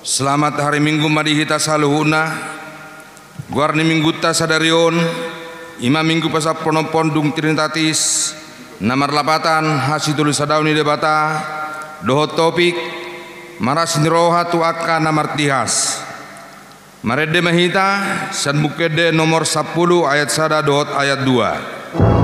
Selamat hari Minggu madihita saluhuna guarni mingguta sadarion ima minggu pasap pondung trinitatis namar lapatan hasidul sadauni debata dohot topik maras niroha tu akka namar tihas marede mahita san bukede nomor 10 ayat sada dohot ayat 2.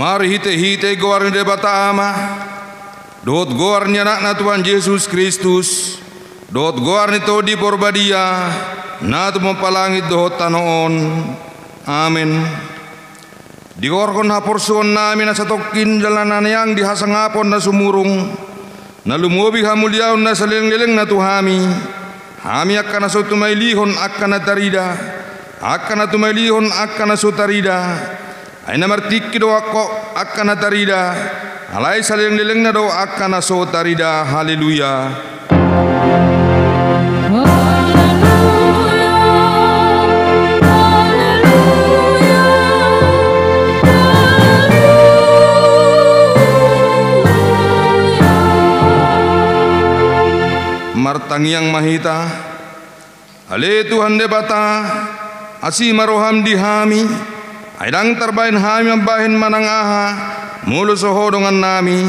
Mari hite goar ni debata ama dot goar ni anak na Tuhan Yesus Kristus dot goar ni to di porbadia na tu mempalangit dohot tanoon. Amin. Diorkon haporson namin na satokin jalanan yang dihasangapon na sumurong na lumubi hamuliaw na salileng-lileng na tuhami hami akan na sutumailihon akan na tarida akan na tumailihon akan na sutarida ay namartik do ako akan na tarida alay salileng-lileng na do akan na sutarida. Haleluya. Martang yang mahita ale Tuhan debata asi maroham dihami aidang terbain hami bahin manang aha mulu sohodongan nami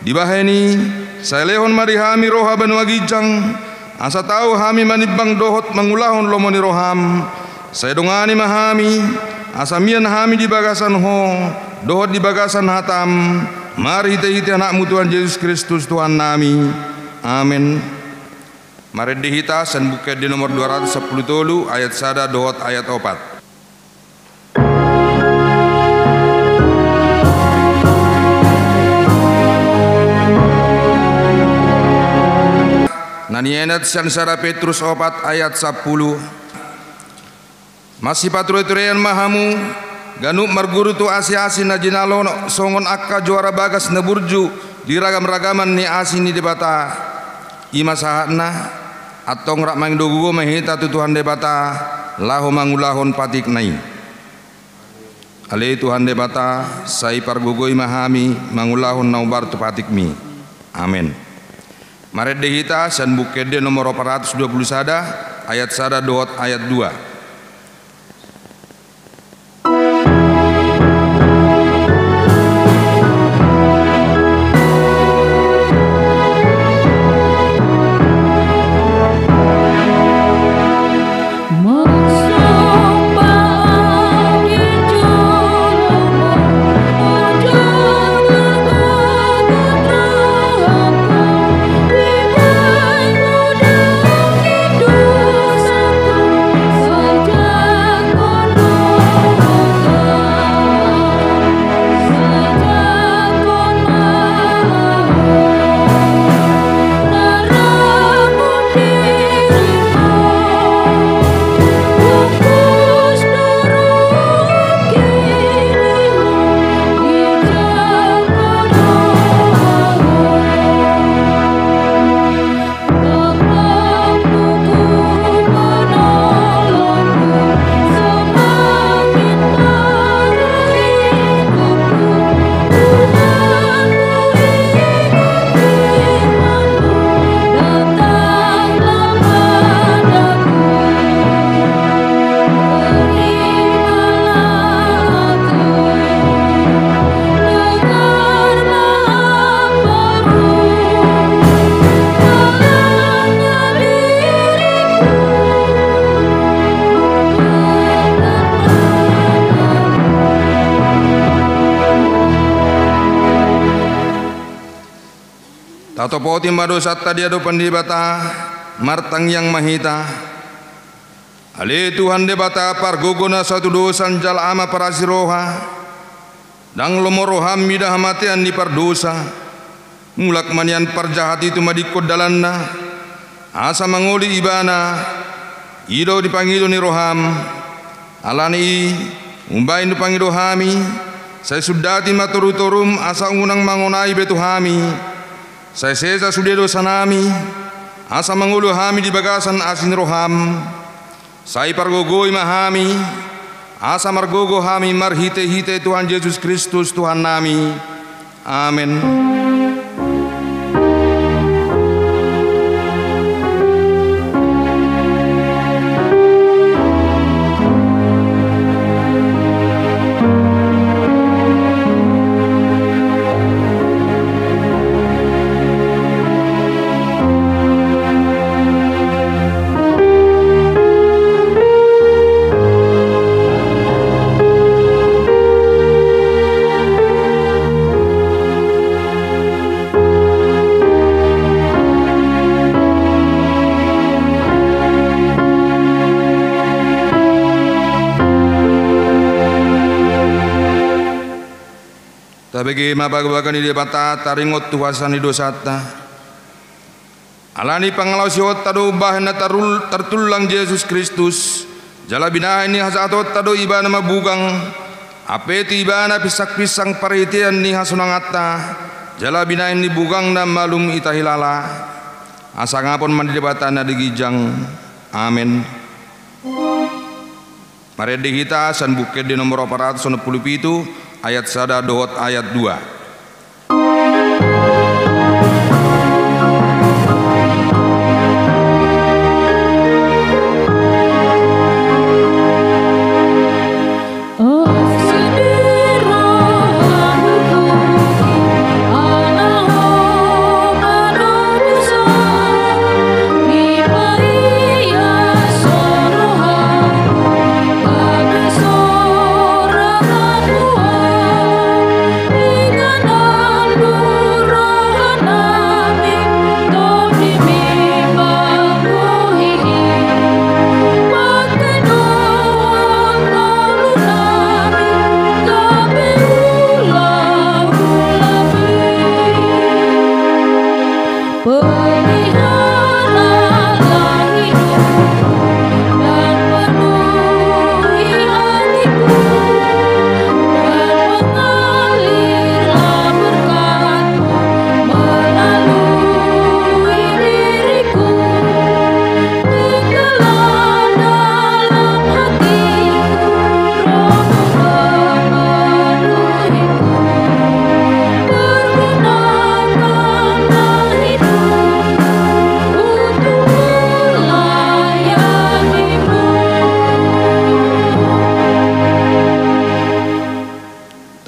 dibaheni saelehon marihami roha banwagijang asa tahu hami manibang dohot mangulahon lomoni roham saedongani mahami asamian hami di bagasan ho dohot di bagasan hatam. Mari hite anakmu Tuhan Yesus Kristus Tuhan nami. Amin. Mari dihita san buka di nomor 210 tolu ayat sada dohot ayat 4. Nanienat sansara Petrus 4 ayat 10. Masih patro-troyan mahamu ganuk marguru tu asi-asi na jinalono songon akka juara bagas na burju di ragam-ragaman ni asi ni debata ima sahatna atong rak mang dogugo mahita tu Tuhan debata laho mangulahon patik nai ale Tuhan debata sai pargugoi mahami mangulahon naubar tu patik mi. Amin. Mari dehita san bukede nomor 420 sada ayat sada dohot ayat 2. Oh Tato poti madosatta dia do pandibata martang yang mahita. Ale Tuhan debata pargogona satu dosan jal ama parasiroha. Dang lomoroham midah matian di pardosa. Mulak manian parjahat itu madikod dalanna. Asa mangoli ibana. Ido dipanggil ni roham. Alani umbain dipanggil rohami. Saya sudati maturutorum asa unang mangonai betuhami. Saya sesa sudedo sanami. Asa mangulu hami di bagasan asin roham. Saya pargogoi mahami. Asa margogo hami marhite-hite Tuhan Yesus Kristus Tuhan nami. Amin. Tabegi mabag-bagan di bata taringot tuhasan di dosata. Alani pangalaw siot tado bahan na tertulang Yesus Kristus. Jala binahan ni hasatot tado iba na mabugang. Apeti iba na pisak-pisang paritian ni hasunangata. Jala binahan ni bugang na malum itahilala. Asa ngapon man di bata na digijang. Amin. Maredi kita san bukit di nomor 477. Ayat sada dohot ayat 2.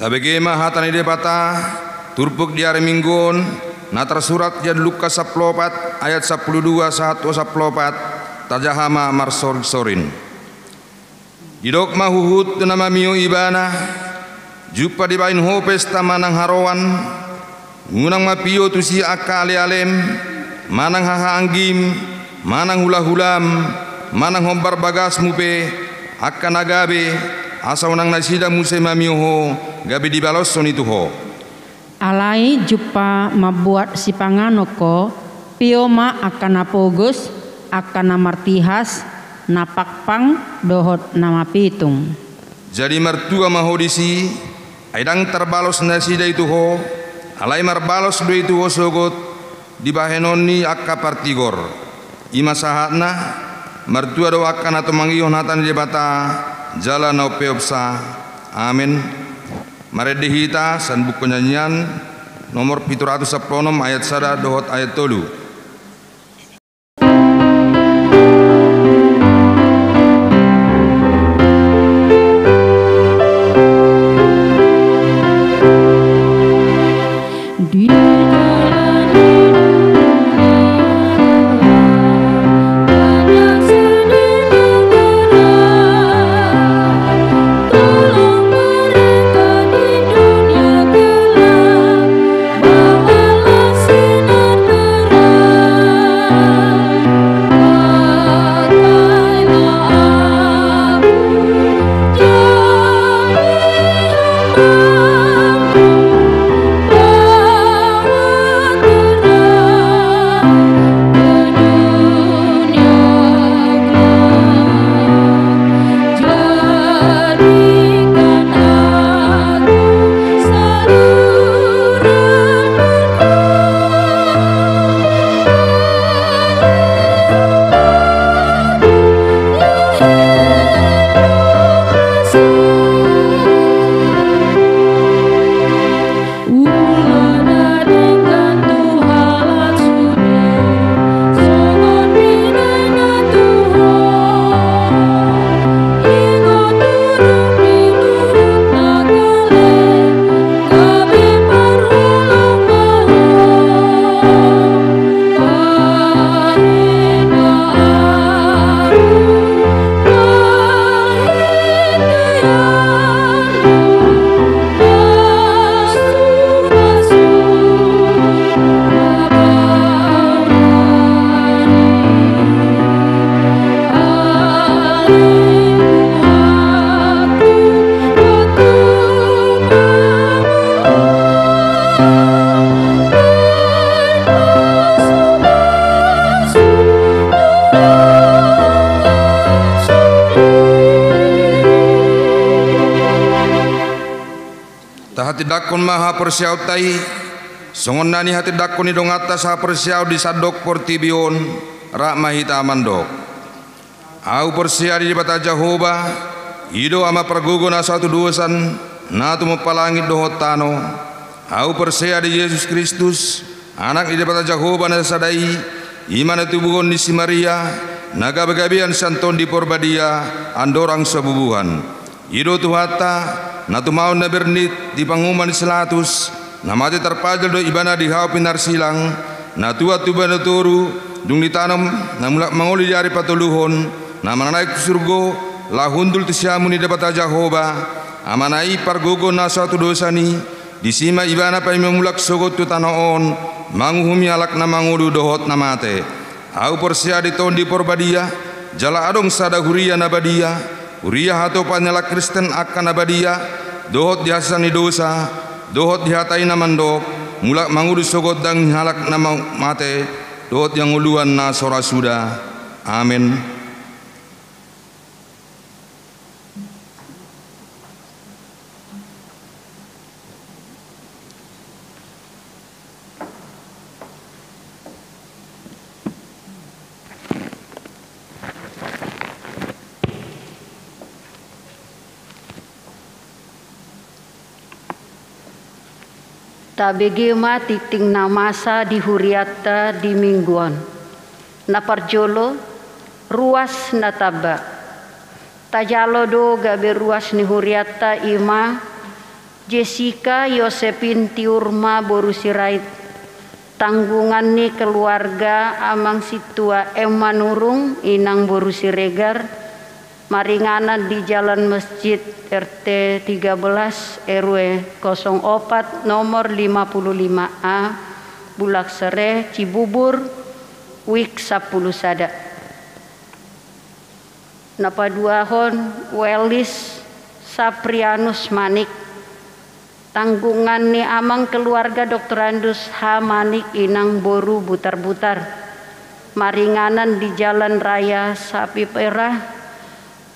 Bagaimana hatan ide bata turpuk di hari minggon na tersurat jad Lukas 14 ayat 12 1 14 tajahama marsor sorin didok mahuhut nama mio ibana jupa di bain ho pesta manang harawan ngunang mapio tusi akali alem manang hahanggim manang hula-hulam manang hombar bagas mupe akan agabe asa unang nasida muse mamioho gabi di baloson itu ho. Alai jupa mabuat si panganoko pioma akan napogus akan namartihas napakpang dohot nama pitung. Jadi mertua mahodisi aidang terbalos nasida itu ho alai marbalos do itu ho sogot di bahenoni akka partigor ima sahatna mertua do akan atau mangihon hatan di bata jala na peopsa. Amin. Maredi hita san buku nyanyian nomor 716 ayat sada dohot ayat 3. Bawalah sinar hati dakon maha persiau tai songon nani hati dakon idong atas ha persiau di sadok portibion rak mahita mandok au persia di bata Jehovah ido ama pergugo na satu dosan na tu mapalangit dohot tano au persia di Yesus Kristus anak di bata Jehovah na sadai iman itu bugon di si Maria naga begabian santon di porbadia andorang sebubuhan ido tuhata na tumaon na bernit di panguman selatus na mati terpajal do ibana di hau pinar silang na tua tuba na turu dung ditanam na mulak mangoli dari patuluhon na mananaik surgo la hundul tisyamu ni dapat Jehovah amanai pargogo na satu dosani disima ibana pa memulak sogot tu tanaon manguhumi alak na mangudu dohot na mate au persia di ton di porbadia jala adong sada huria na badia huria hato panyala Kristen akan na badia dohot dihasani dosa dohot dihatai na mandok mulak mangudu sogot dang halak na mate dohot yang uluan na sora suda amin. Tabegema titing namasa di huriata di mingguan na parjolo ruas na taba tajalo do gabe ruas ni huriata ima Jessica Yosepin Tiurma Borusirait tanggungan ni keluarga amang situa Emma Nurung inang Borusiregar maringanan di Jalan Masjid RT 13 RW 04 nomor 55A Bulak Sere Cibubur Wik 10 sada napaduahon Welis Saprianus Manik tanggungan ni amang keluarga Dr. Andus H. Manik inang Boru Butar-Butar maringanan di Jalan Raya Sapi Perah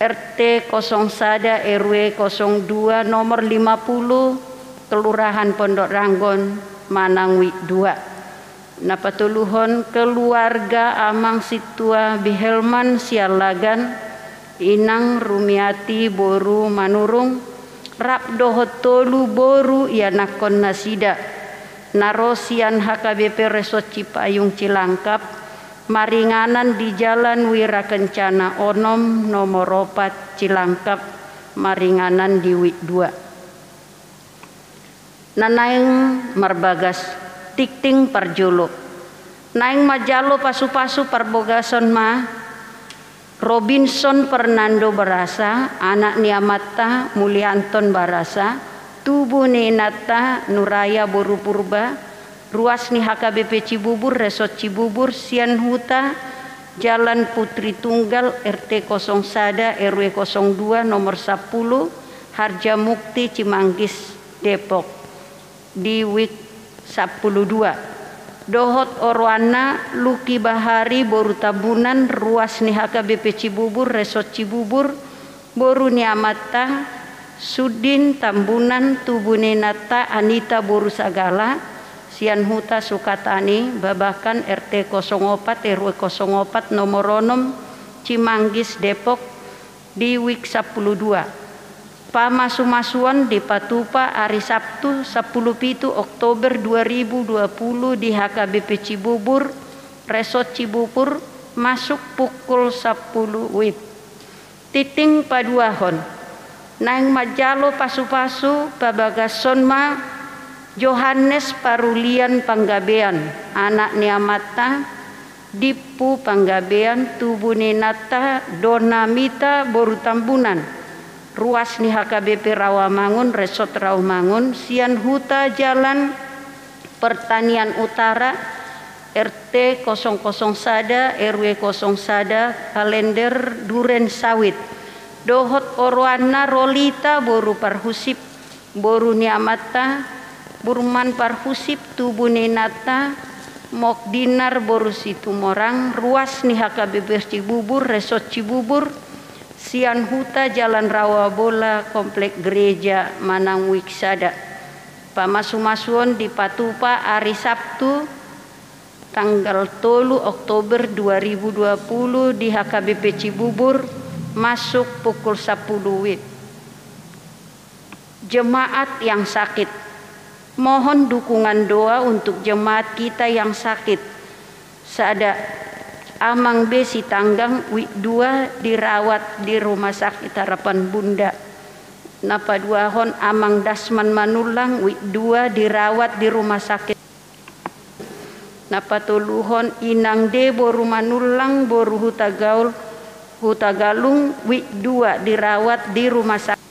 RT 0 sada RW 02 nomor 50 Kelurahan Pondok Ranggon Manangwi 2 napatuluhon keluarga amang situa Bihelman Sialagan inang Rumiati Boru Manurung rap dohot tolu Boru yanakon nasida narosian HKBP Resort Cipayung Cilangkap maringanan di Jalan Wirakencana Onom nomor 4 Cilangkap maringanan di Wik 2 nanaing marbagas tikting parjolo naing majalo pasu-pasu parbogason ma Robinson Fernando Barasa anak niamata Mulyanton Barasa tubuh ninata Nuraya Boru Purba ruas ni HKBP Cibubur Resort Cibubur Sian Huta Jalan Putri Tunggal RT 0 sada RW 02 nomor 10 Harja Mukti Cimanggis Depok di Wik 12 dohot Orwana Luki Bahari Boru Tabunan ruas ni HKBP Cibubur Resort Cibubur Boru Niamata Sudin Tambunan Tubuninata Anita Boru Sagala Sian Huta Sukatani Babakan RT 04 RW 04 nomor 6 Cimanggis Depok di Wik 12 Pamasuan di Patupa hari Sabtu 17 Oktober 2020 di HKBP Cibubur Resort Cibubur masuk pukul 10 WIB titing paduahon naing majalo pasu-pasu babagason ma Johannes Parulian Panggabean anak niamata Dipu Panggabean Tubuninata Donamita Boru Tambunan ruas ni HKBP Rawamangun Resort Rawamangun Sian Huta Jalan Pertanian Utara RT 00 sada RW 0 sada kalender Duren Sawit dohot Orwana Rolita Boru Parhusip Boru Niamata Burman Parhusip Tubuninata Mok Dinar Boru Situmorang ruas ni HKBP Cibubur Resort Cibubur Sian Huta Jalan Rawabola Komplek Gereja Manang Wiksada Pamasu-masuon di Patupa hari Sabtu tanggal 3 Oktober 2020 di HKBP Cibubur masuk pukul 10 WIB. Jemaat yang sakit, mohon dukungan doa untuk jemaat kita yang sakit. Sada Amang B Sitanggang WIB 2 dirawat di Rumah Sakit Harapan Bunda. Napa duahon Amang Dasman Manulang WIB 2 dirawat di Rumah Sakit. Napa tuluhon Inang D Boru Manulang Boru Hutagalung WIB 2 dirawat di Rumah Sakit.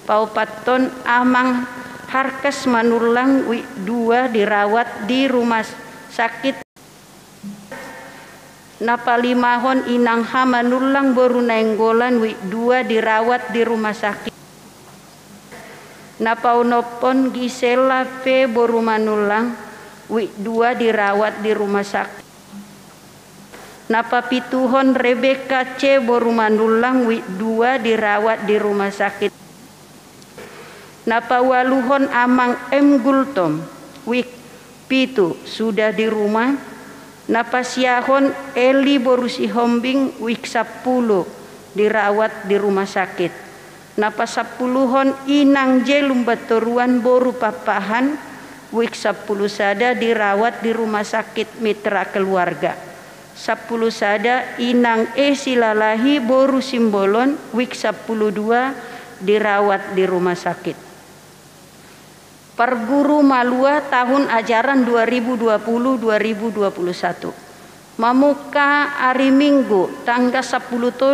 Paupaton Amang Harkes Manulang WIB 2 dirawat di Rumah Sakit. Napa limahon Inang Ha Manulang Boru Nainggolan WIB 2 dirawat di Rumah Sakit. Napa unopon Gisela V Boru Manulang WIB 2 dirawat di Rumah Sakit. Napa pituhon Rebeka C Boru Manulang WIB 2 dirawat di Rumah Sakit. Napa waluhon Amang M Gultom WIB 7 sudah di rumah. Napa siahon Eli Borusi Hombing WIB 10 dirawat di Rumah Sakit. Napa 10hon Inang J Lumbatoruan Boru Papahan WIB 10 sada dirawat di Rumah Sakit Mitra Keluarga. 10 sada Inang E Silalahi Boru Simbolon WIB 10 dirawat di Rumah Sakit. Perguru Malua tahun ajaran 2020-2021. Mamuka hari Minggu tanggal 10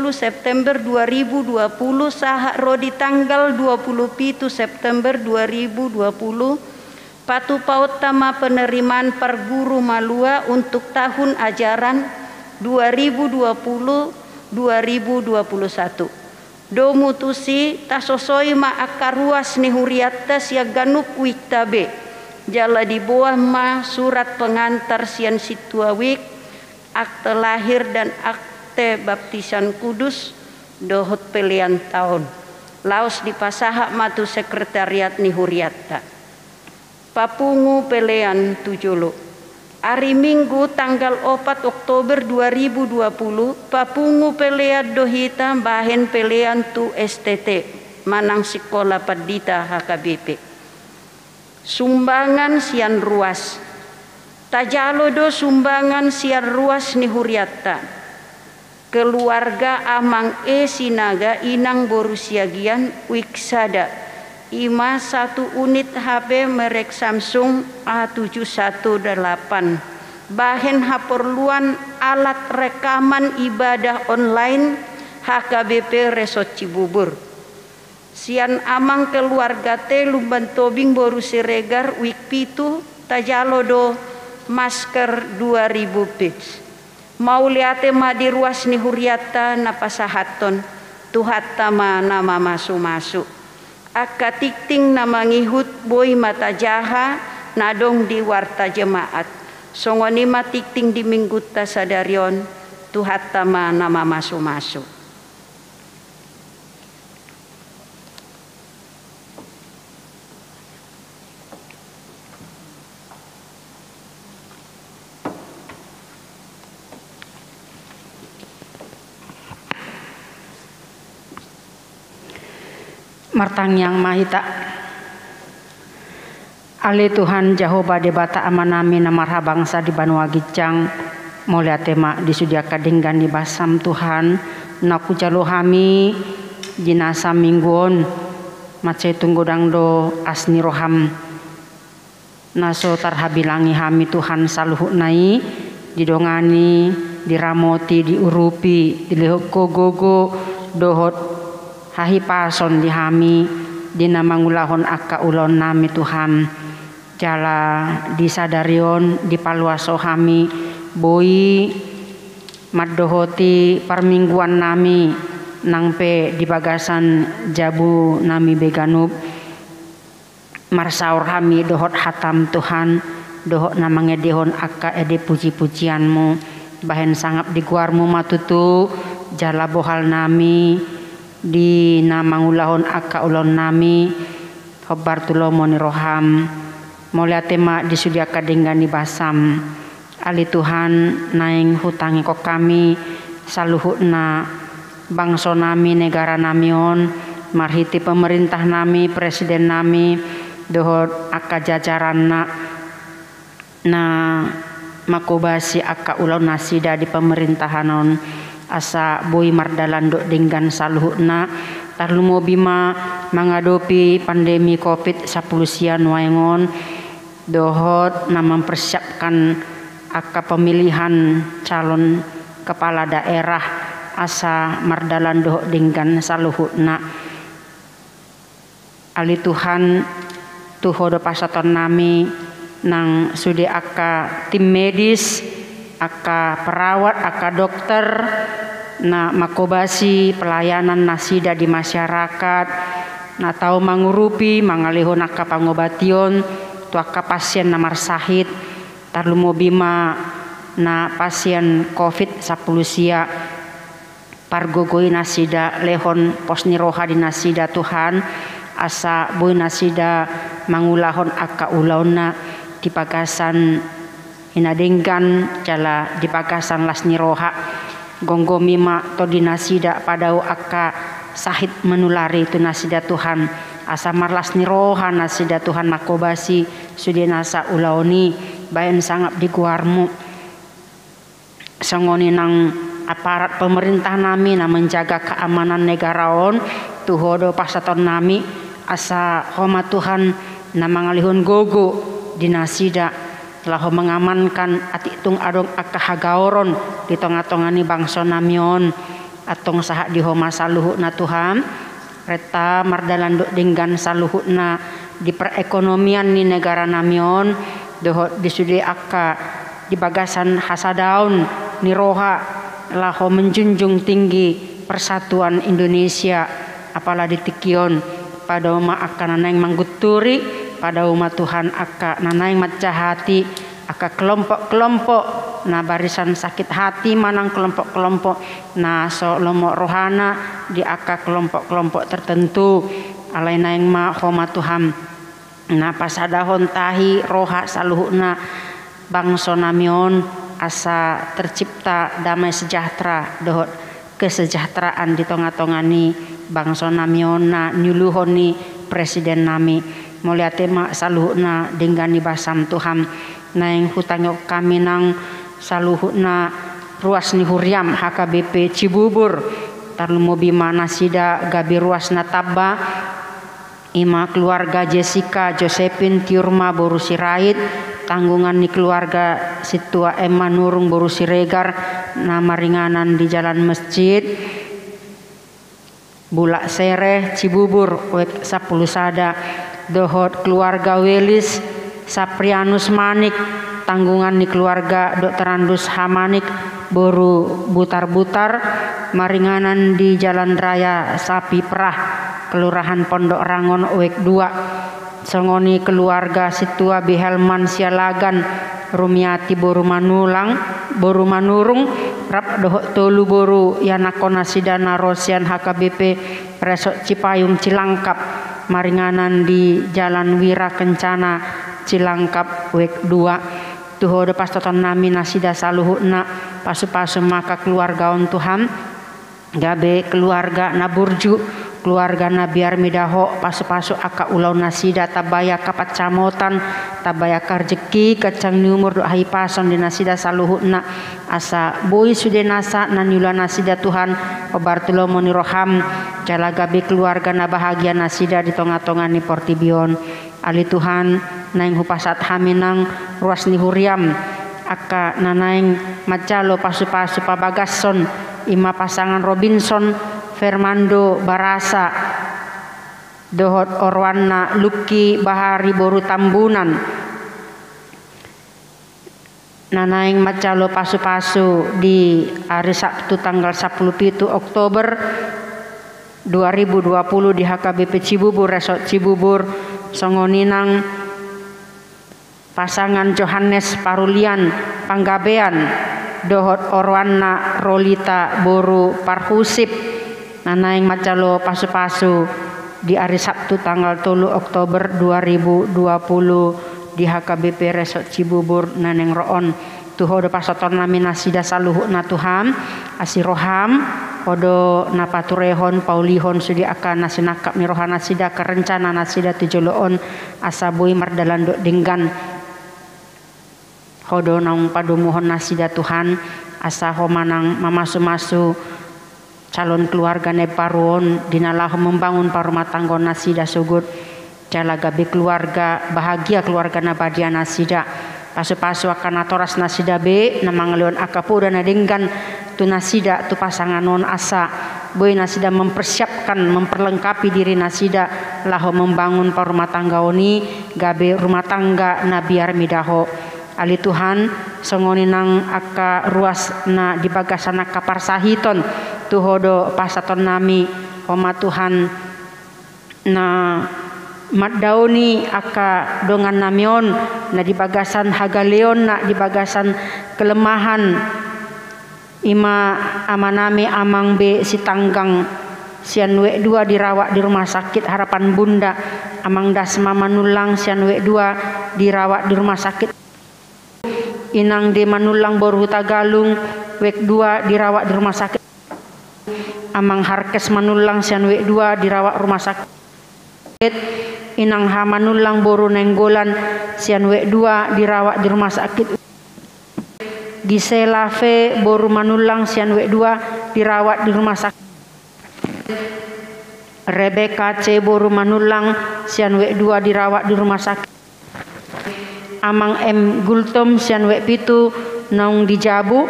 September 2020 saha rodi tanggal 27 September 2020 patu pautama penerimaan perguru Malua untuk tahun ajaran 2020-2021. Do mutusi tasosoi ma akaruas ni huriatta sia ganup wiktabe jala di bawah ma surat pengantar sian situawik akte lahir dan akte baptisan kudus dohot pelian tahun laos di pasaha matu sekretariat ni huriatta papungu pelian tujulu. Hari Minggu tanggal 4 Oktober 2020 papungu pelean dohita bahen pelean tu STT Manang Sekolah Padita HKBP. Sumbangan sian ruas. Tajalo do sumbangan sian ruas ni huriatta. Keluarga Amang E Sinaga Inang Borusiagian Wiksada. Ima 1 unit HP merek Samsung A718 bahan haperluan alat rekaman ibadah online HKBP Resort Cibubur. Sian Amang keluarga te Lumban Tobing Boru Siregar WIB 7 tajalodo masker 2000 piece. Mau liate ma di ruas ni huriata napasahaton tuhatta ma nama masu-masu. Aka tikting nama ngihut boy mata jaha nadong di warta jemaat. Songoni ma tikting di minggut tasadarion tuhatta ma nama masu-masu. Martang yang mahita Ale Tuhan Jehovah debata amanami namarha bangsa di Banua Gicang mulia tema disudiakan dinggan di basam Tuhan naku jalohami jinasa mingguon mace tunggodang do asni roham naso tarhabilangi hami Tuhan saluhu nai didongani diramoti diurupi dilehoko gogo dohot hahi pason dihami dina mangulahon akka ulon nami Tuhan jala disadarion dipaluaso hami boi maddohoti permingguan nami nangpe di bagasan jabu nami beganup marsaur hami dohot hatam Tuhan dohot namange dehon akka ede puji-pujianmu bahen sangap diguarmu matutu jala bohal nami di namangulahon akka ulon nami hobar tulomo ni roham mulia tema disudiakan dengan basam ali Tuhan naing hutangi kok kami saluhutna bangsa nami negara namion marhiti pemerintah nami presiden nami dohot aka jajaranna na makobasi aka ulau nasida di pemerintahanon asa boy mardalan dok dengan saluhutna tarlumo bima menghadapi pandemi COVID 10 waengon dohot na mempersiapkan aka pemilihan calon kepala daerah asa mardalan dohot dengan saluhutna ali Tuhan tuhodo pasaton nami nang sude aka tim medis aka perawat aka dokter na makobasi pelayanan nasida di masyarakat na tau mangurupi mangalihon aka pangobation tu aka pasien namar sahid tarlumo bima na pasien COVID 10 pargogoi nasida lehon posni roha di nasida Tuhan asa boy nasida mangulahon aka ulauna di pagasan inadenggan jala di pagasan lasni roha gonggo mima to di nasida padau aka sahid menulari itu nasida Tuhan asa marlasni roha nasida Tuhan makobasi sudi nasa ulaoni bayan sangap di guarmu sangoni nang aparat pemerintah nami na menjaga keamanan negaraon tuhodo pasaton nami asa homa Tuhan na mangalihun gogo dinasida laho mengamankan atitung adong akahagaoron di tongah-tongani bangsa namion atong saha di homa saluhutna Tuhan reta mardalan dok dengan saluhutna di perekonomian ni negara namion doho disudi aka di bagasan hasadaun ni roha laho menjunjung tinggi persatuan Indonesia apalagi tikion pada uma akan nanaing mangguturi pada umat Tuhan aka nanaing macah hati aka kelompok-kelompok na barisan sakit hati manang kelompok-kelompok na so lomo rohana di aka kelompok-kelompok tertentu alai naing ma homa Tuhan na pasadahon tahi roha saluhuna bangsa namion asa tercipta damai sejahtera dohot kesejahteraan di tongah-tongani bangsa namion na nyuluhoni presiden nami mulia tema saluhuna dengan basam Tuhan naing hutangyo kami nang saluhuna ruas ni huriam HKBP Cibubur tarlumo bima nasida gabi ruas nataba ima keluarga Jessica Josephine Tiurma Boru Sirait tanggungan ni keluarga Situa Emma Nurung Boru Siregar nama ringanan di jalan masjid Bulak Sereh Cibubur wek 10 sada dohot keluarga Welis Saprianus Manik tanggungan ni keluarga Dr. Andus Hamanik Boru Butar-Butar maringanan di Jalan Raya Sapi Perah Kelurahan Pondok Rangon wek 2 songoni keluarga Situa Bihelman Sialagan Rumiati Boru Manulang Boru Manurung rap dohot tolu boru yanakona sidana Rosian HKBP Resort Cipayung Cilangkap maringanan di Jalan Wira Kencana Cilangkap wek 2 tuhodo pastoton nami nasida saluhutna pasu-pasu maka keluarga on Tuhan gabe keluarga Naburju keluarga Nabiar Midaho pasu-pasu aka ulau nasida tabaya kapat camotan tabaya karjeki kacang niumur doa pason di nasida saluhutna asa boy sude nasa nanyula nasida Tuhan obartulo moni roham jala gabe keluarga na bahagia nasida di tongah-tongah ni Portibion ali Tuhan naing hupasat haminang ruas ni huriam aka nanaing macalo pasu-pasu pabagason ima pasangan Robinson Fernando Barasa dohot Orwana Luki Bahari Boru Tambunan nanaing macalo pasu-pasu di hari Sabtu tanggal 17 Oktober 2020 di HKBP Cibubur Resort Cibubur songoninang pasangan Johannes Parulian Panggabean dohot Orwana Rolita Boru Parhusip nanaing macalo pasu-pasu di hari Sabtu tanggal 3 Oktober 2020 di HKBP Resort Cibubur Naneng Roon. Tuhodo pasoton nami nasida saluhu na Tuhan asiroham odo napaturehon paulihon sudi akan nasinakap ni rohana nasida kerencana nasida tujoloon asabui mardalan dok dinggan hodo naung padumuhon nasida Tuhan asa homanang mamasu-masu calon keluarga neparuon dinalah membangun parumah tangga nasida sugut jala gabi keluarga bahagia keluarga nabadia nasida pasu-pasu akan atoras nasida be namangleon akapuda nadinggan tu nasida tu pasangan non asa boy nasida mempersiapkan memperlengkapi diri nasida laho membangun rumah tangga oni gabe rumah tangga nabiar midaho ali Tuhan songoni nang aka ruas na di bagasana kapar sahiton tuhodo pasaton nami oma Tuhan na Maddauni aka dongan namion na di bagasan hagaleon na di bagasan kelemahan ima amanami amang be si tanggang sian we 2 dirawat di rumah sakit Harapan Bunda amang dasma manulang sian we 2 dirawat di rumah sakit inang de manulang boru Tagalung wek 2 dirawat di rumah sakit amang Harkes manulang sian we 2 dirawat rumah sakit inang hamanulang boru Nenggolan sian we 2 dirawat di rumah sakit Gisela V boru manulang sian we 2 dirawat di rumah sakit Rebecca C boru manulang sian we 2 dirawat di rumah sakit Amang M Gultom sian we 7 naung di Jabu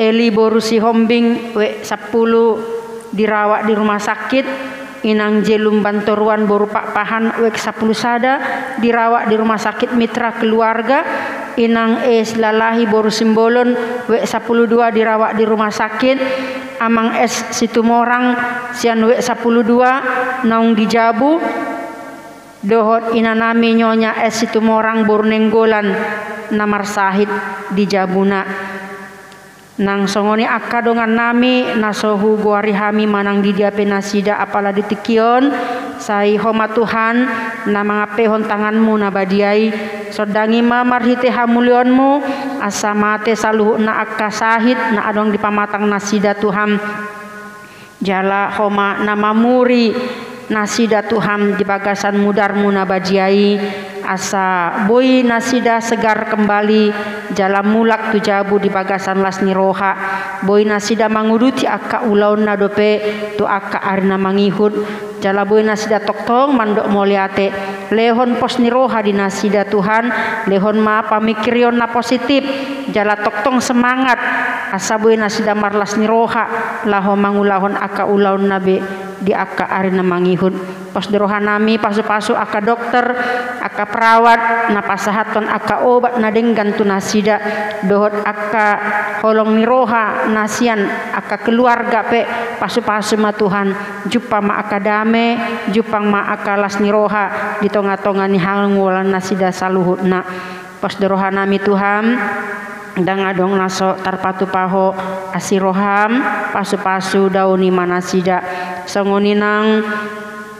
Eli boru si Hombing we 10 dirawat di rumah sakit Inang Jelum Bantoruan boru Pak Pahan wek 10 sada dirawat di rumah sakit Mitra Keluarga Inang Es Lalahi boru Simbolon wek 12 dirawat di rumah sakit Amang S Situmorang sian wek 12 naung di Jabu dohot inanami nyonya S Situmorang boru Nenggolan namar sahid di Jabuna nang songoni akka dongan nami nasohu guari hami manang di diape nasida apala ditikion sai homa Tuhan na mangapehon tanganmu nabadiai sodangi mamar hite hamulionmu asa mate saluhu na akka sahid na adong di pamatang nasida Tuhan jala homa namamuri nasida Tuhan di bagasan mudarmu nabadiai asa boy nasida segar kembali jalan mulak tu Jabu di bagasan lasni roha boy nasida manguduti akka ulaun na dope tu akka arina mangihud jala boy nasida toktong mandok moliate lehon pos ni roha di nasida Tuhan lehon ma pamikirion na positif jala toktong semangat asa boy nasida marlas ni roha laho mangulahon akka ulaun nabe di akka arina mangihud pos deroha nami pasu-pasu akka dokter akka perawat na pasahaton akka obat na denggan tu nasida dohot akka holong niroha nasian akka keluarga pe pasu-pasu ma Tuhan jupa ma akka dame jupang ma akka las niroha di tonga-tonga ni hangulan nasida saluhut na pos deroha nami Tuhan dang adong naso tarpatu paho asiroham pasu-pasu dauni manasida songoni nang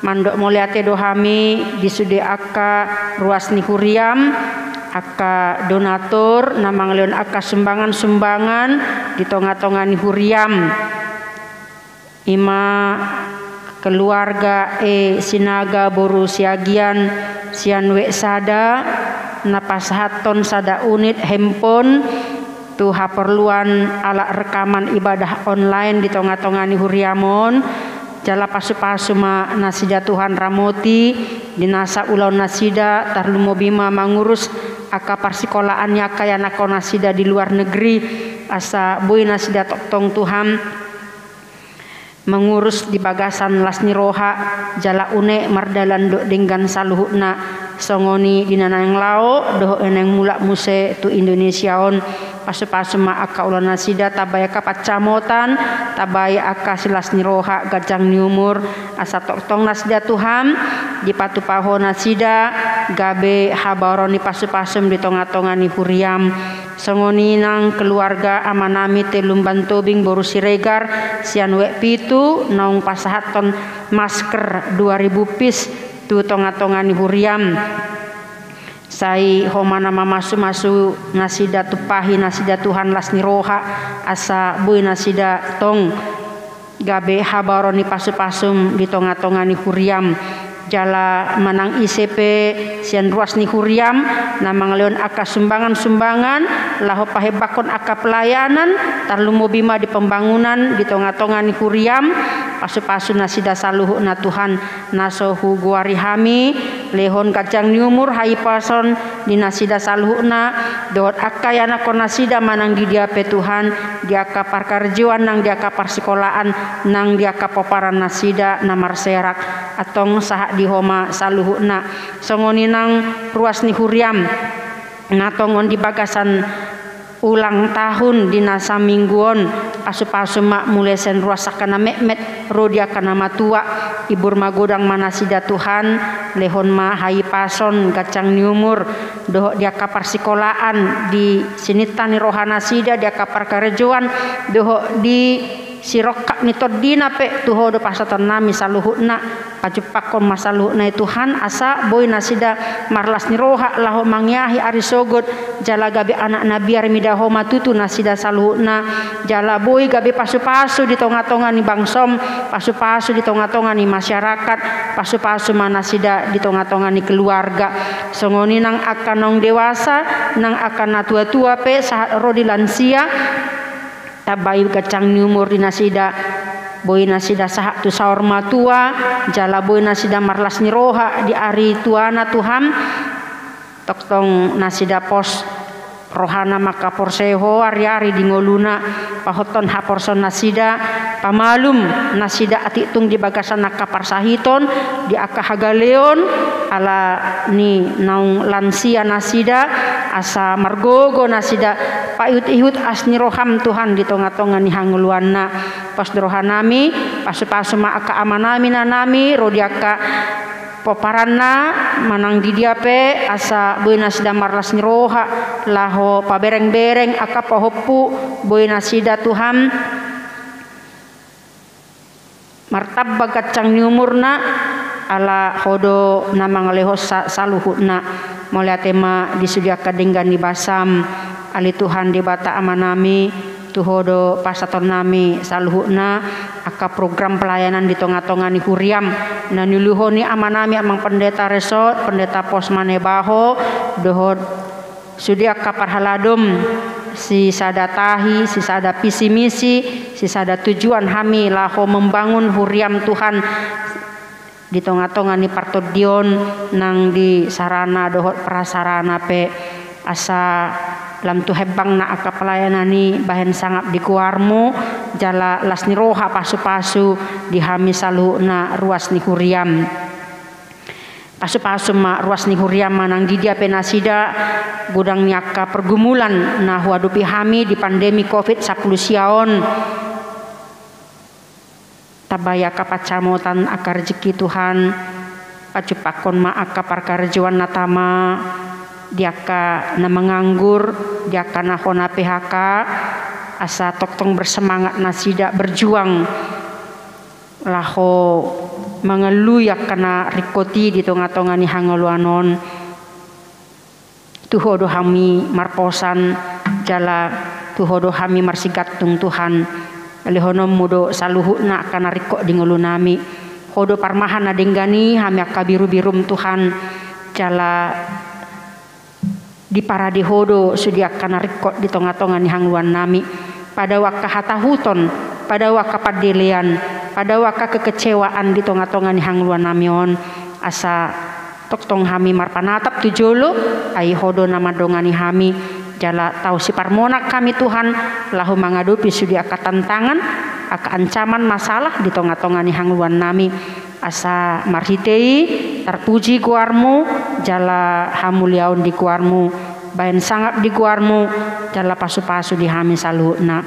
mandok moliate dohami disude akka ruas ni huriam akka donatur namang leon akka sumbangan-sumbangan di tonga-tonga ni huriam ima keluarga sinaga boru siagian sian we sada napasahaton sada unit handphone tu haperluan ala rekaman ibadah online di tonga-tonga ni huriamon jala pasu-pasu ma nasida Tuhan ramoti dinasa ulau nasida tarlumo bima mangurus aka parsikolaannya kaya nako nasida di luar negeri asa boy nasida tong Tuhan mengurus di bagasan lasni roha jala une mardalan do denggan saluhuna songoni dinana yang lao doh eneng mulak muse tu Indonesiaon pasu-pasu ma aka ulan nasida tabaya kapat camotan tabaya aka silas niroha gajang ni umur asa tong nasida Tuhan di patu paho nasida gabe habaroni pasu-pasum di tonga-tonga ni huriam songoninang keluarga amanami telumban tobing boru siregar sian wek pitu naung pasahaton masker 2000 pis tu tonga-tongani huriam sai homana masu nasida tupahi nasida Tuhan lasni roha asa bui nasida tong gabe habaroni pasu-pasum di tonga-tongani huriam jala manang ICP sian ruas ni huriam namang leon aka sumbangan laho pahebakon aka pelayanan tarlumo bima di pembangunan di tonga-tonga ni huriam pasu-pasu nasida saluhu na Tuhan nasohu guari hami lehon kacang nyumur hai pason di nasida saluhu na dot aka yana kon nasida manang di dia pe Tuhan dia ka parkarjuan nang dia ka parsikolahan nang dia ka poparan nasida namar serak atong saha di homa saluhuna songoni nang ruas ni huriam ngatongon di bagasan ulang tahun dina samingguon pasu-pasu mak mulai sen ruas sakana mekmet rodia kana matua ibur magodang manasida Tuhan lehon ma hai pason gacang nyumur doh dia kapar sikolahan di sinitani rohana sida dia kapar karejoan doh di sirokak ni todina pe tuho do pasaton nami saluhuna pajupakon masaluhuna Tuhan asa boy nasida marlas ni roha laho mangyahi ari sogot jala gabe anak nabi armida homa tutu nasida saluhuna jala boy gabe pasu-pasu di tonga-tonga ni bangsom pasu-pasu di tonga-tonga ni masyarakat pasu-pasu manasida di tonga-tonga ni keluarga songoni nang akan nong dewasa nang akan natua-tua pe sahat rodi lansia tabai kacang nyumur di nasida boy nasida sahak tu saur matua jala boy nasida marlas ni roha di ari tuana Tuhan toktong nasida pos rohana maka porseho ari-ari di ngoluna pahoton haporson nasida pamalum nasida atitung di bagasan naka parsahiton di aka hagaleon ala ni naung lansia nasida asa margogo nasida payut-ihut asni roham Tuhan di tonga-tonga ni hanguluanna pas rohanami pasu-pasu ma aka amanami nanami rodiaka poparanna manang di dia pe asa boy nasida marlas ni roha laho pabereng-bereng aka pohoppu boy nasida Tuhan martabba kacang nyumurna ala hodo namang lehos saluhuna mulai tema disediakan dengan di basam ali Tuhan di bata amanami tuhodo pasaton nami saluhuna aka program pelayanan di tonga-tonga ni huriam na niluhoni amanami amang pendeta resort pendeta pos manebaho dohod sudia kapar haladom si sada tahi si sada visi misi si sada tujuan hami laho membangun huriam Tuhan di tonga-tonga ni partodion nang di sarana dohot prasarana pe asa lam tu hebang na aka pelayanan ni bahen sangap di kuarmu jala las ni roha pasu-pasu di hami salu na ruas ni huriam pasu-pasu ma ruas ni huriam manang di dia penasida gudang nyaka pergumulan na huadupi hami di pandemi covid 10 siaon tabaya kapacamotan akar rezeki Tuhan pacupakon ma aka parkarjuan natama diaka na menganggur diaka na hona PHK asa toktong bersemangat nasida berjuang laho mengeluyak kana rikoti di tonga-tonga ni hangaluanon tuhodo hami marposan jala tuhodo hami marsigatung Tuhan lehonom mudo saluhuna kana riko di ngulunami hodo parmahan na denggani hami akabiru-birum Tuhan jala di para di hodo sudiakan rikot di tonga-tonga ni hangluan nami pada waka hatahuton pada waka padelean pada waka kekecewaan di tonga-tonga ni hangluan namion asa toktong hami marpanatap tujolo ai hodo nama dongani hami jala tau si parmonak kami Tuhan lahu mangadupi sudiaka tantangan aka ancaman masalah di tonga-tonga ni hangluan nami asa marhitei terpuji guarmu jala hamuliaun di guarmu bayan sangap di guarmu jala pasu-pasu di hami saluhna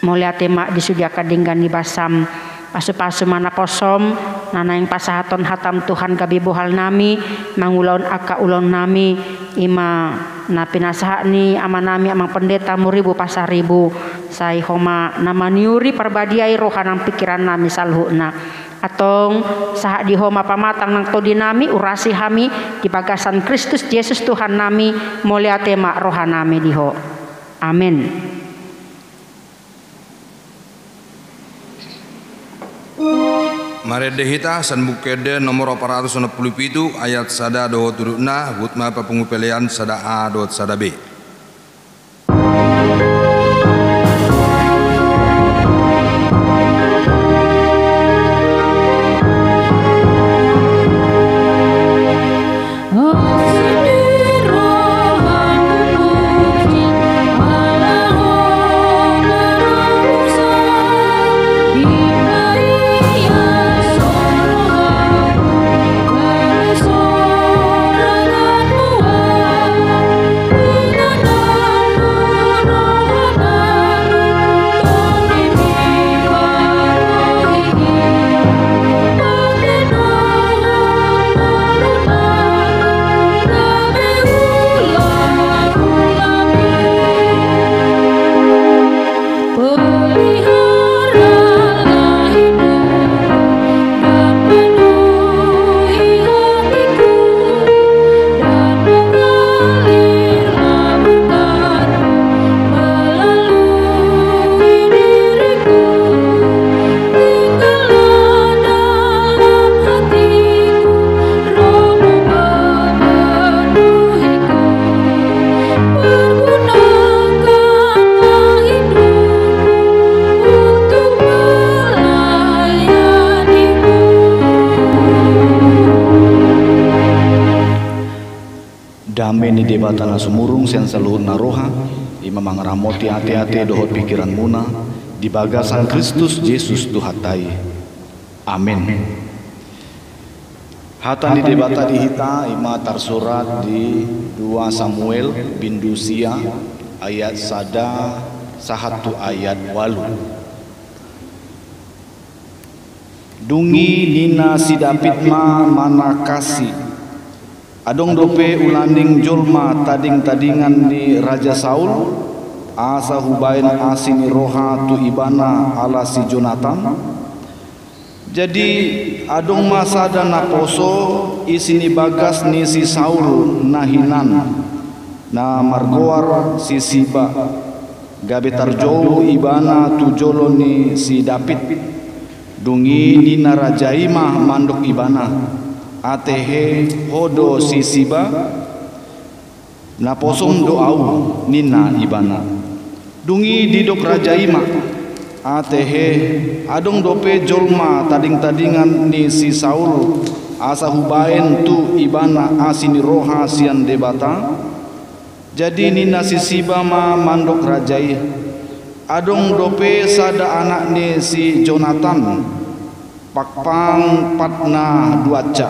mulia tema disudiakan dengan di basam pasu-pasu mana posom nana yang pasahaton hatam Tuhan gabi bohal nami mangulaun aka ulon nami ima na pinasaha ni ama nami amang pendeta muribu pasaribu sai homa nama niuri perbadiai rohanang pikiran nami salhuna atong saha di homa pamatang nang todi nami urasi hami di bagasan Kristus Yesus Tuhan nami mulia tema rohanami diho. Amin. Mari dehita san bukede nomor 467 ayat sada dohot turuna gutma papungupelean sada A dohot sada B. Damai ni debatana sumurung sen saluhur naroha ima mangramoti hati-hati dohot pikiran muna di bagasan Kristus Yesus Tuhatai. Amin. Hatan di debata di hita ima tersurat di 2 Samuel bindu sia ayat sada sahatu ayat walu. Dungi nina si David ma mana kasih adong dope ulanding jolma tading-tadingan di Raja Saul asa hubain asini roha tu ibana ala si Jonathan. Jadi adong masa dan naposo isini bagas ni si Saul nahinan na margoar si Siba gabe tarjou ibana tu jolo ni si David dungi nina rajaimah mandok ibana atehe hodo si Siba na posong doau nina ibana dungi didok rajaima atehe adong dope jolma tading-tadingan ni si Saul asa hubaen tu ibana asini roha sian debata. Jadi nina si Siba ma mandok rajai adong dope sada anak ni si Jonathan pakpang patna duaca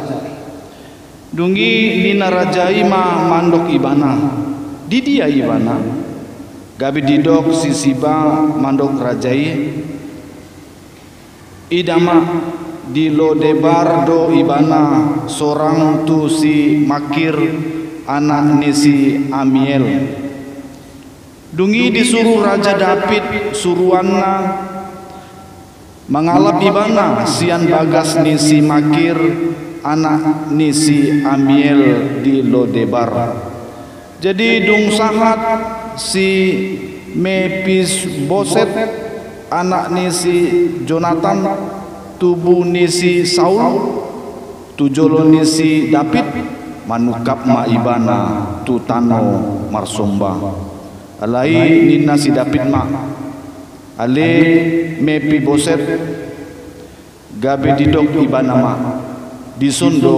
dungi nina rajai ma mandok ibana di dia ibana gabi didok si Siba mandok rajai idama di Lodebar do ibana sorang tu si Makir anak ni si Amiel dungi disuruh Raja David suruanna mengalap ibana sian bagas ni si Makir anak ni si Amiel di Lodebar. Jadi dung sahat si Mephisboset anak ni si Jonathan tubuh ni si Saul tujolo ni si David manukap ma ibana tu tano marsomba alai nina si David ma ale Mephisboset gabe didok ibana ma disundo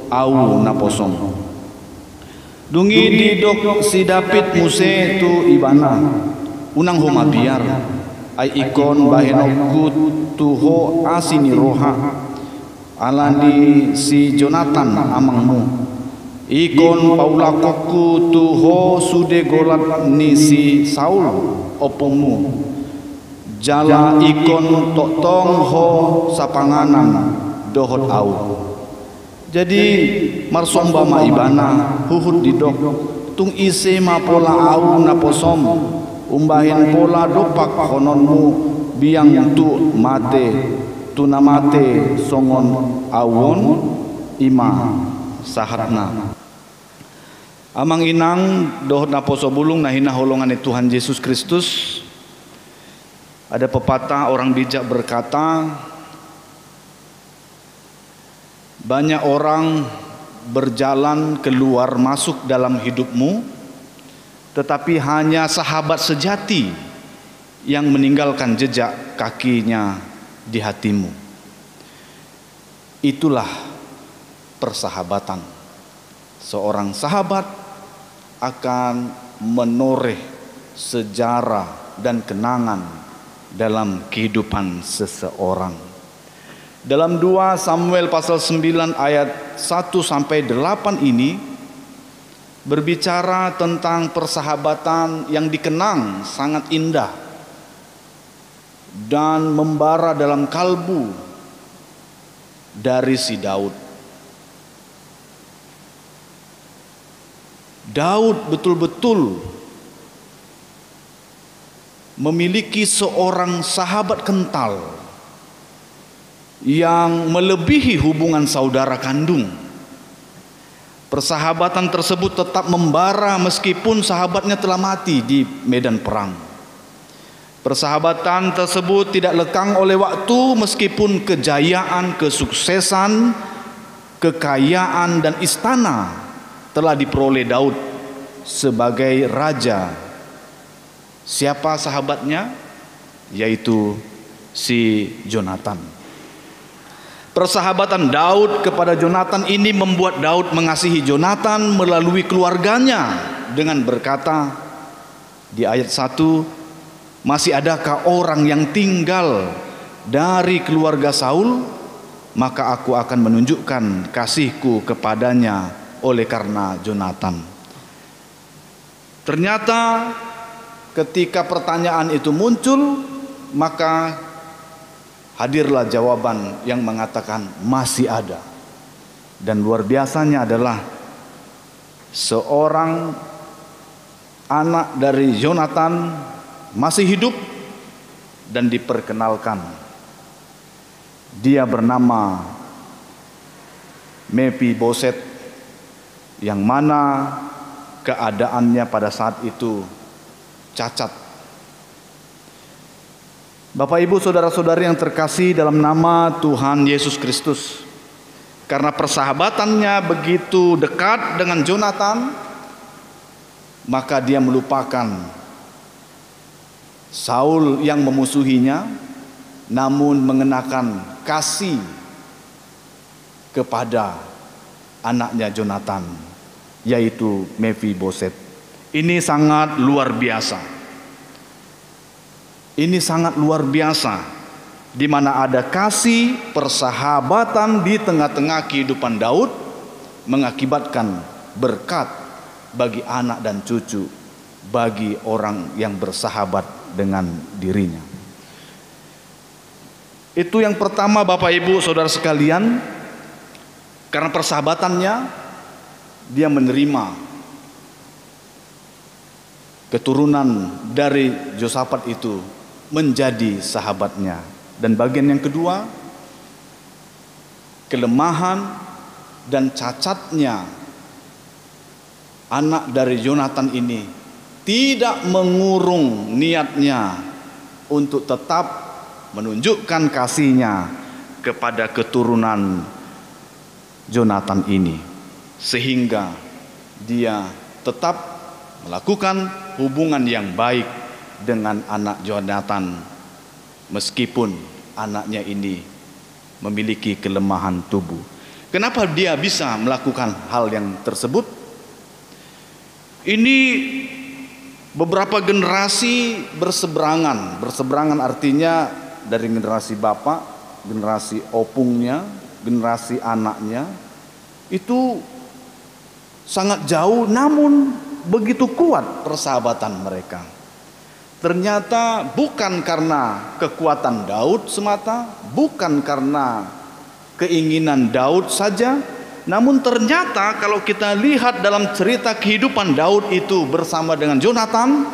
au naposong dungi didok si David muse tu ibana unang homa biar ai ikon bahenoku tuho asini roha alani si Jonathan amangmu ikon paulakoku tuho sude golat ni si Saul opomu jala ikon totong ho sapanganan dohot au. Jadi marsomba ma ibana huhut didok tung ise ma pola au na posom umbahin pola dopak kononmu biang tu mate tuna mate songon awon ima sahatna. Amang inang dohot na poso bulung na hina holongan Tuhan Yesus Kristus. Ada pepatah orang bijak berkata, banyak orang berjalan keluar masuk dalam hidupmu, tetapi hanya sahabat sejati yang meninggalkan jejak kakinya di hatimu. Itulah persahabatan. Seorang sahabat akan menoreh sejarah dan kenangan dalam kehidupan seseorang. Dalam 2 Samuel pasal 9 ayat 1 sampai 8 ini berbicara tentang persahabatan yang dikenang sangat indah dan membara dalam kalbu dari si Daud. Daud betul-betul memiliki seorang sahabat kental yang melebihi hubungan saudara kandung. Persahabatan tersebut tetap membara meskipun sahabatnya telah mati di medan perang. Persahabatan tersebut tidak lekang oleh waktu meskipun kejayaan, kesuksesan, kekayaan dan istana telah diperoleh Daud sebagai raja. Siapa sahabatnya? Yaitu si Jonatan. Persahabatan Daud kepada Jonatan ini membuat Daud mengasihi Jonatan melalui keluarganya dengan berkata di ayat 1, masih adakah orang yang tinggal dari keluarga Saul? Maka aku akan menunjukkan kasihku kepadanya oleh karena Jonatan. Ternyata ketika pertanyaan itu muncul, maka hadirlah jawaban yang mengatakan masih ada. Dan luar biasanya adalah seorang anak dari Jonatan masih hidup dan diperkenalkan. Dia bernama Mephiboset, yang mana keadaannya pada saat itu cacat. Bapak Ibu saudara-saudari yang terkasih dalam nama Tuhan Yesus Kristus, karena persahabatannya begitu dekat dengan Jonatan, maka dia melupakan Saul yang memusuhinya, namun mengenakan kasih kepada anaknya Jonatan, yaitu Mephiboset. Ini sangat luar biasa. Ini sangat luar biasa, di mana ada kasih persahabatan di tengah-tengah kehidupan Daud, mengakibatkan berkat bagi anak dan cucu, bagi orang yang bersahabat dengan dirinya. Itu yang pertama Bapak Ibu saudara sekalian, karena persahabatannya dia menerima keturunan dari Yosafat itu menjadi sahabatnya. Dan bagian yang kedua, kelemahan dan cacatnya anak dari Jonatan ini tidak mengurung niatnya untuk tetap menunjukkan kasihnya kepada keturunan Jonatan ini, sehingga dia tetap melakukan hubungan yang baik dengan anak Jonatan meskipun anaknya ini memiliki kelemahan tubuh. Kenapa dia bisa melakukan hal yang tersebut? Ini beberapa generasi berseberangan. Berseberangan artinya dari generasi bapak, generasi opungnya, generasi anaknya, itu sangat jauh, namun begitu kuat persahabatan mereka. Ternyata bukan karena kekuatan Daud semata, bukan karena keinginan Daud saja. Namun ternyata kalau kita lihat dalam cerita kehidupan Daud itu bersama dengan Jonatan,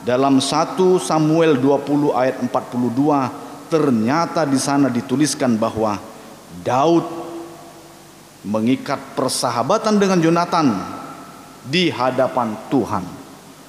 dalam 1 Samuel 20 ayat 42, ternyata di sana dituliskan bahwa Daud mengikat persahabatan dengan Jonatan di hadapan Tuhan,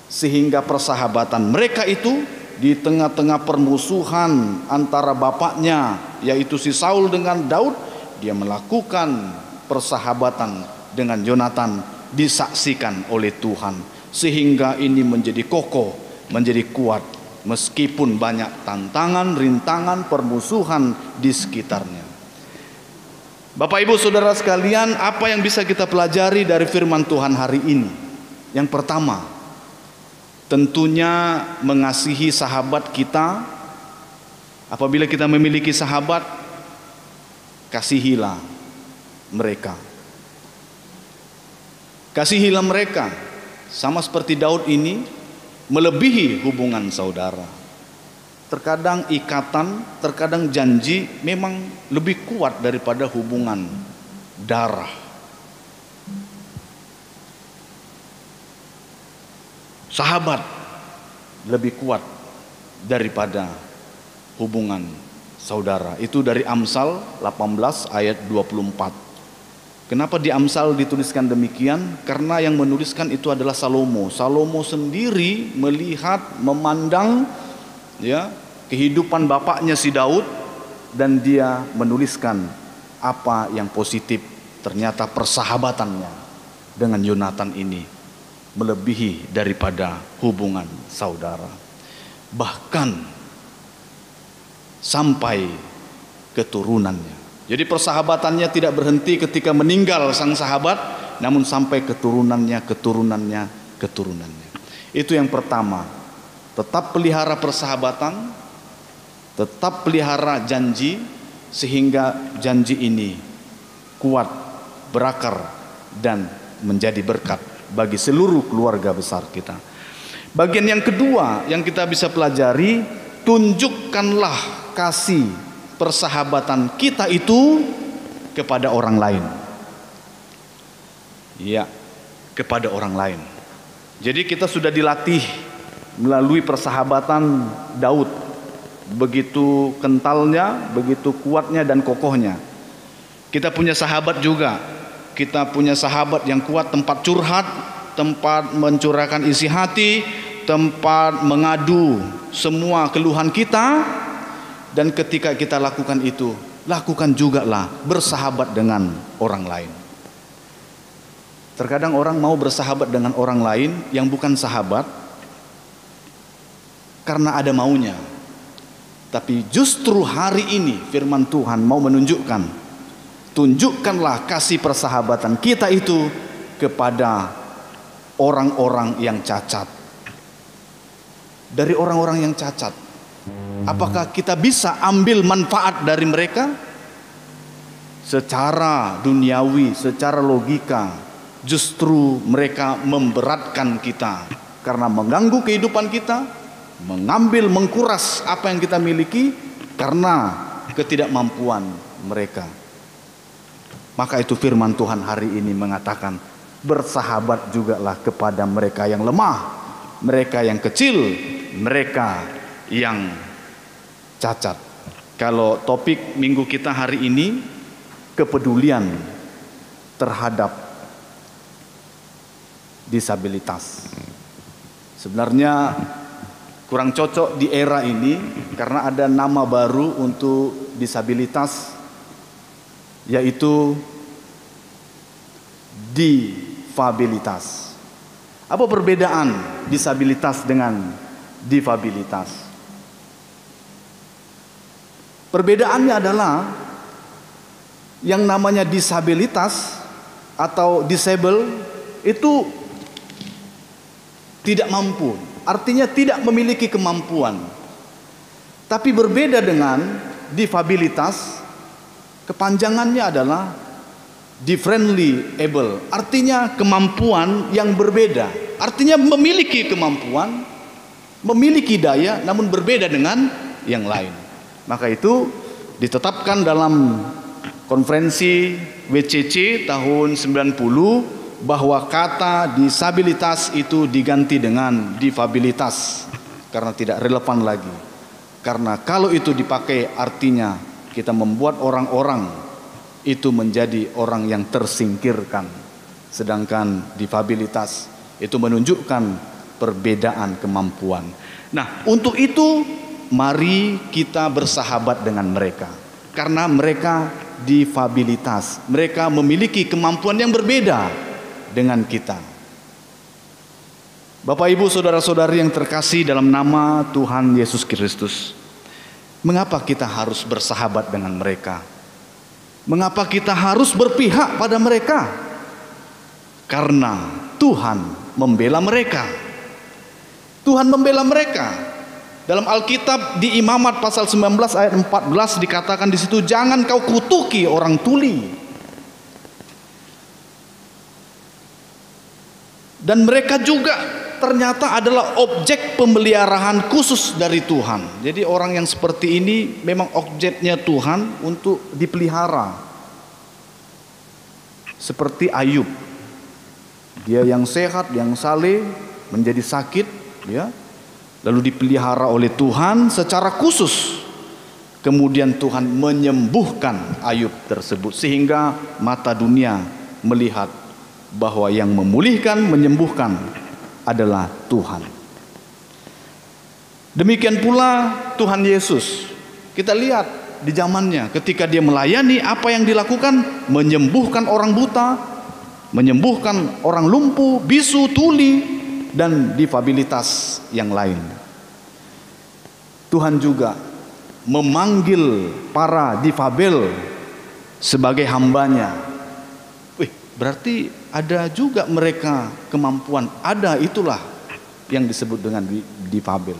sehingga persahabatan mereka itu di tengah-tengah permusuhan antara bapaknya yaitu si Saul dengan Daud, dia melakukan persahabatan dengan Jonatan, disaksikan oleh Tuhan, sehingga ini menjadi kokoh, menjadi kuat meskipun banyak tantangan, rintangan, permusuhan di sekitarnya. Bapak Ibu Saudara sekalian, apa yang bisa kita pelajari dari firman Tuhan hari ini? Yang pertama, tentunya mengasihi sahabat kita. Apabila kita memiliki sahabat, kasihilah mereka. Kasihilah mereka, sama seperti Daud ini, melebihi hubungan saudara. Terkadang ikatan, terkadang janji memang lebih kuat daripada hubungan darah. Sahabat lebih kuat daripada hubungan saudara. Itu dari Amsal 18 ayat 24. Kenapa di Amsal dituliskan demikian? Karena yang menuliskan itu adalah Salomo. Salomo sendiri melihat, memandang ya kehidupan bapaknya si Daud, dan dia menuliskan apa yang positif. Ternyata persahabatannya dengan Jonatan ini melebihi daripada hubungan saudara, bahkan sampai keturunannya. Jadi persahabatannya tidak berhenti ketika meninggal sang sahabat, namun sampai keturunannya. Itu yang pertama. Tetap pelihara persahabatan, tetap pelihara janji, sehingga janji ini kuat, berakar, dan menjadi berkat bagi seluruh keluarga besar kita. Bagian yang kedua yang kita bisa pelajari, tunjukkanlah kasih persahabatan kita itu kepada orang lain. Ya, kepada orang lain. Jadi kita sudah dilatih melalui persahabatan Daud, begitu kentalnya, begitu kuatnya dan kokohnya. Kita punya sahabat juga. Kita punya sahabat yang kuat, tempat curhat, tempat mencurahkan isi hati, tempat mengadu semua keluhan kita. Dan ketika kita lakukan itu, lakukan juga lah bersahabat dengan orang lain. Terkadang orang mau bersahabat dengan orang lain yang bukan sahabat karena ada maunya. Tapi justru hari ini firman Tuhan mau menunjukkan, tunjukkanlah kasih persahabatan kita itu kepada orang-orang yang cacat. Dari orang-orang yang cacat, apakah kita bisa ambil manfaat dari mereka? Secara duniawi, secara logika, justru mereka memberatkan kita karena mengganggu kehidupan kita, mengambil, mengkuras apa yang kita miliki karena ketidakmampuan mereka. Maka itu firman Tuhan hari ini mengatakan, bersahabat jugalah kepada mereka yang lemah, mereka yang kecil, mereka yang cacat. Kalau topik minggu kita hari ini, kepedulian terhadap disabilitas. Sebenarnya kurang cocok di era ini karena ada nama baru untuk disabilitas, yaitu difabilitas. Apa perbedaan disabilitas dengan difabilitas? Perbedaannya adalah yang namanya disabilitas atau disable itu tidak mampu, artinya tidak memiliki kemampuan. Tapi berbeda dengan difabilitas, kepanjangannya adalah differently able, artinya kemampuan yang berbeda, artinya memiliki kemampuan, memiliki daya, namun berbeda dengan yang lain. Maka itu ditetapkan dalam konferensi WCC tahun 90 bahwa kata disabilitas itu diganti dengan difabilitas karena tidak relevan lagi. Karena kalau itu dipakai artinya kita membuat orang-orang itu menjadi orang yang tersingkirkan. Sedangkan difabilitas itu menunjukkan perbedaan kemampuan. Nah, untuk itu mari kita bersahabat dengan mereka. Karena mereka difabilitas. Mereka memiliki kemampuan yang berbeda dengan kita. Bapak, Ibu, saudara-saudari yang terkasih dalam nama Tuhan Yesus Kristus, mengapa kita harus bersahabat dengan mereka? Mengapa kita harus berpihak pada mereka? Karena Tuhan membela mereka. Tuhan membela mereka. Dalam Alkitab di Imamat pasal 19 ayat 14 dikatakan di situ, jangan kau kutuki orang tuli. Dan mereka juga ternyata adalah objek pemeliharaan khusus dari Tuhan. Jadi orang yang seperti ini memang objeknya Tuhan untuk dipelihara. Seperti Ayub. Dia yang sehat, yang saleh menjadi sakit, ya. Lalu dipelihara oleh Tuhan secara khusus. Kemudian Tuhan menyembuhkan Ayub tersebut sehingga mata dunia melihat bahwa yang memulihkan, menyembuhkan adalah Tuhan. Demikian pula Tuhan Yesus. Kita lihat di zamannya ketika dia melayani, apa yang dilakukan? Menyembuhkan orang buta, menyembuhkan orang lumpuh, bisu, tuli, dan difabilitas yang lain. Tuhan juga memanggil para difabel sebagai hambanya. Berarti ada juga mereka kemampuan. Ada, itulah yang disebut dengan difabel.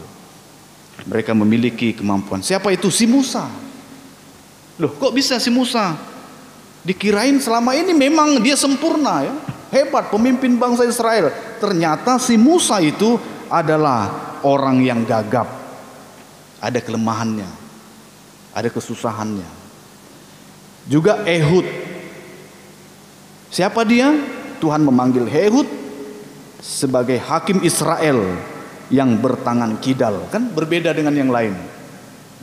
Mereka memiliki kemampuan. Siapa itu? Si Musa. Loh, kok bisa si Musa? Dikirain selama ini memang dia sempurna, ya, hebat, pemimpin bangsa Israel. Ternyata si Musa itu adalah orang yang gagap. Ada kelemahannya, ada kesusahannya. Juga Ehud. Siapa dia? Tuhan memanggil Ehud sebagai hakim Israel yang bertangan kidal. Kan berbeda dengan yang lain.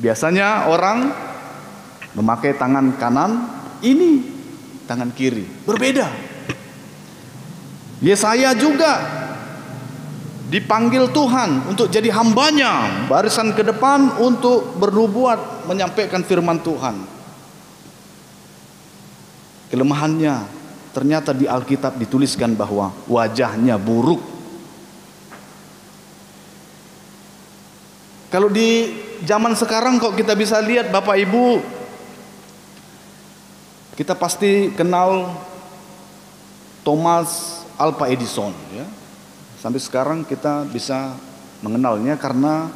Biasanya orang memakai tangan kanan, ini tangan kiri. Berbeda. Yesaya juga dipanggil Tuhan untuk jadi hambanya, barisan ke depan untuk bernubuat, menyampaikan firman Tuhan. Kelemahannya ternyata di Alkitab dituliskan bahwa wajahnya buruk. Kalau di zaman sekarang kok kita bisa lihat, Bapak Ibu, kita pasti kenal Thomas Alva Edison, ya. Sampai sekarang kita bisa mengenalnya karena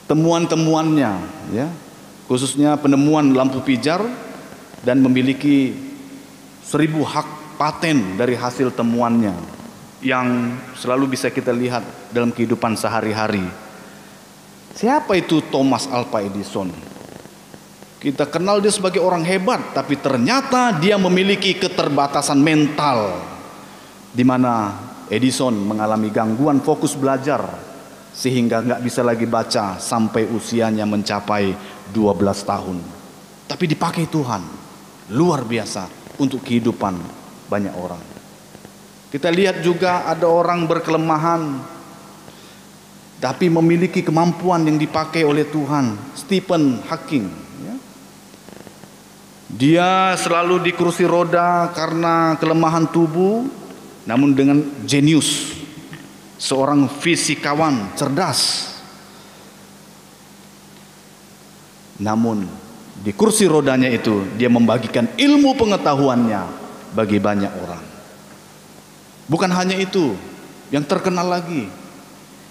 temuan-temuannya, ya. Khususnya penemuan lampu pijar dan memiliki 1000 hak paten dari hasil temuannya yang selalu bisa kita lihat dalam kehidupan sehari-hari. Siapa itu Thomas Alva Edison? Kita kenal dia sebagai orang hebat, tapi ternyata dia memiliki keterbatasan mental, di mana Edison mengalami gangguan fokus belajar sehingga nggak bisa lagi baca sampai usianya mencapai 12 tahun. Tapi dipakai Tuhan luar biasa untuk kehidupan banyak orang. Kita lihat juga ada orang berkelemahan tapi memiliki kemampuan yang dipakai oleh Tuhan. Stephen Hawking, ya. Dia selalu di kursi roda karena kelemahan tubuh, namun dengan jenius, seorang fisikawan cerdas. Namun di kursi rodanya itu dia membagikan ilmu pengetahuannya bagi banyak orang. Bukan hanya itu, yang terkenal lagi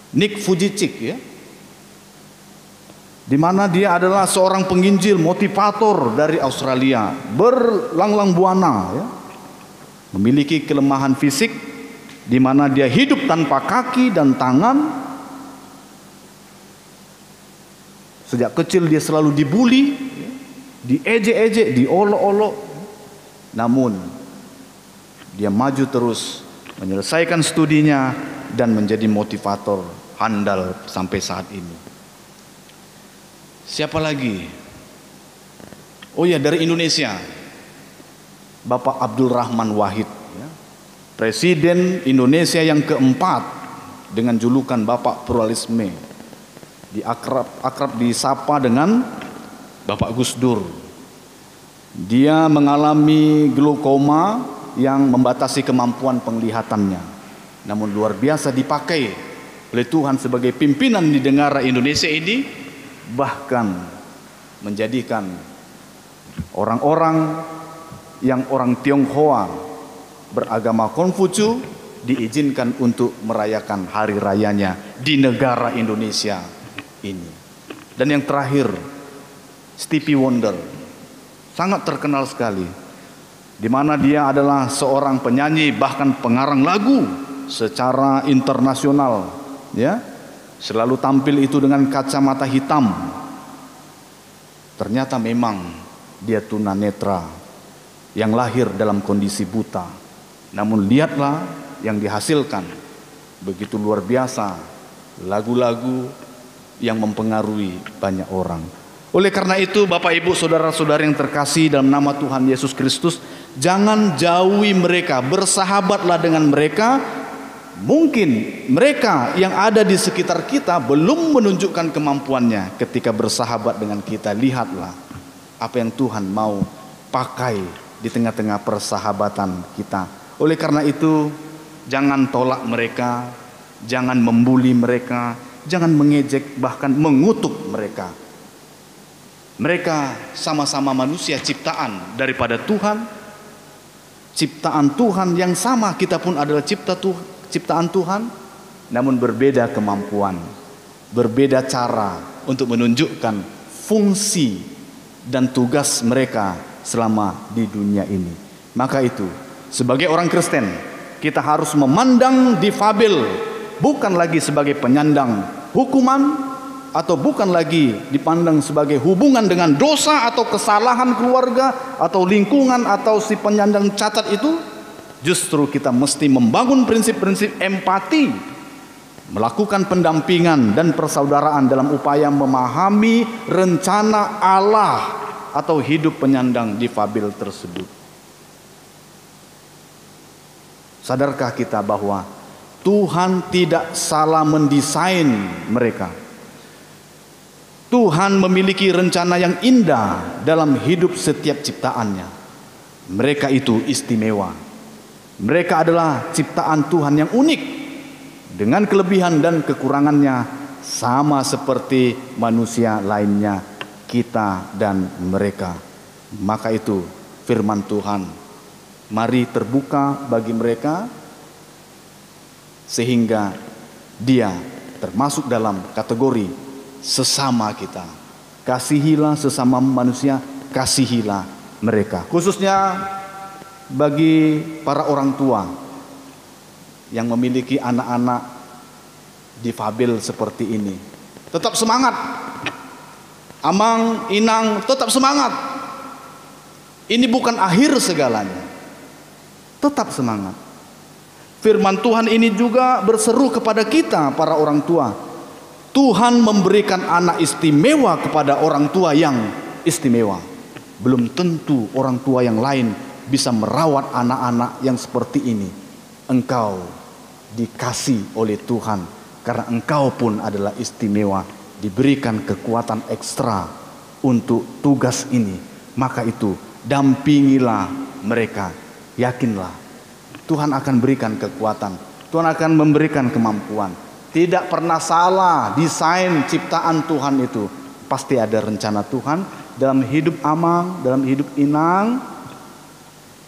Nick Vujicic, ya, di mana dia adalah seorang penginjil motivator dari Australia, berlanglang buana, ya. Memiliki kelemahan fisik di mana dia hidup tanpa kaki dan tangan. Sejak kecil dia selalu dibully, ya. diejek-ejek, diolok-olok. Namun dia maju terus, menyelesaikan studinya dan menjadi motivator handal sampai saat ini. Siapa lagi? Oh ya, dari Indonesia, Bapak Abdul Rahman Wahid, ya. Presiden Indonesia yang keempat dengan julukan Bapak Pluralisme, akrab disapa dengan Bapak Gus Dur. Dia mengalami glaukoma yang membatasi kemampuan penglihatannya, namun luar biasa dipakai oleh Tuhan sebagai pimpinan di negara Indonesia ini, bahkan menjadikan orang-orang yang orang Tionghoa beragama Konghucu diizinkan untuk merayakan hari rayanya di negara Indonesia ini. Dan yang terakhir, Stevie Wonder, sangat terkenal sekali, di mana dia adalah seorang penyanyi bahkan pengarang lagu secara internasional, ya. Selalu tampil itu dengan kacamata hitam. Ternyata memang dia tunanetra yang lahir dalam kondisi buta. Namun lihatlah yang dihasilkan, begitu luar biasa, lagu-lagu yang mempengaruhi banyak orang. Oleh karena itu, Bapak Ibu saudara-saudara yang terkasih dalam nama Tuhan Yesus Kristus, jangan jauhi mereka, bersahabatlah dengan mereka. Mungkin mereka yang ada di sekitar kita belum menunjukkan kemampuannya. Ketika bersahabat dengan kita, lihatlah apa yang Tuhan mau pakai di tengah-tengah persahabatan kita. Oleh karena itu, jangan tolak mereka, jangan membuli mereka, jangan mengejek, bahkan mengutuk mereka. Mereka sama-sama manusia ciptaan daripada Tuhan, ciptaan Tuhan yang sama. Kita pun adalah ciptaan Tuhan, namun berbeda kemampuan, berbeda cara untuk menunjukkan fungsi dan tugas mereka selama di dunia ini. Maka itu, sebagai orang Kristen, kita harus memandang difabel bukan lagi sebagai penyandang hukuman, atau bukan lagi dipandang sebagai hubungan dengan dosa atau kesalahan keluarga atau lingkungan atau si penyandang cacat itu. Justru kita mesti membangun prinsip-prinsip empati, melakukan pendampingan dan persaudaraan dalam upaya memahami rencana Allah atau hidup penyandang difabel tersebut. Sadarkah kita bahwa Tuhan tidak salah mendesain mereka? Tuhan memiliki rencana yang indah dalam hidup setiap ciptaannya. Mereka itu istimewa. Mereka adalah ciptaan Tuhan yang unik, dengan kelebihan dan kekurangannya sama seperti manusia lainnya, kita dan mereka. Maka itu firman Tuhan, mari terbuka bagi mereka sehingga dia termasuk dalam kategori sesama kita. Kasihilah sesama manusia, kasihilah mereka. Khususnya bagi para orang tua yang memiliki anak-anak difabel seperti ini, tetap semangat. Amang, inang, tetap semangat. Ini bukan akhir segalanya. Tetap semangat. Firman Tuhan ini juga berseru kepada kita para orang tua. Tuhan memberikan anak istimewa kepada orang tua yang istimewa. Belum tentu orang tua yang lain bisa merawat anak-anak yang seperti ini. Engkau dikasih oleh Tuhan karena engkau pun adalah istimewa, diberikan kekuatan ekstra untuk tugas ini. Maka itu dampingilah mereka. Yakinlah Tuhan akan berikan kekuatan, Tuhan akan memberikan kemampuan. Tidak pernah salah desain ciptaan Tuhan itu. Pasti ada rencana Tuhan dalam hidup Amang, dalam hidup Inang,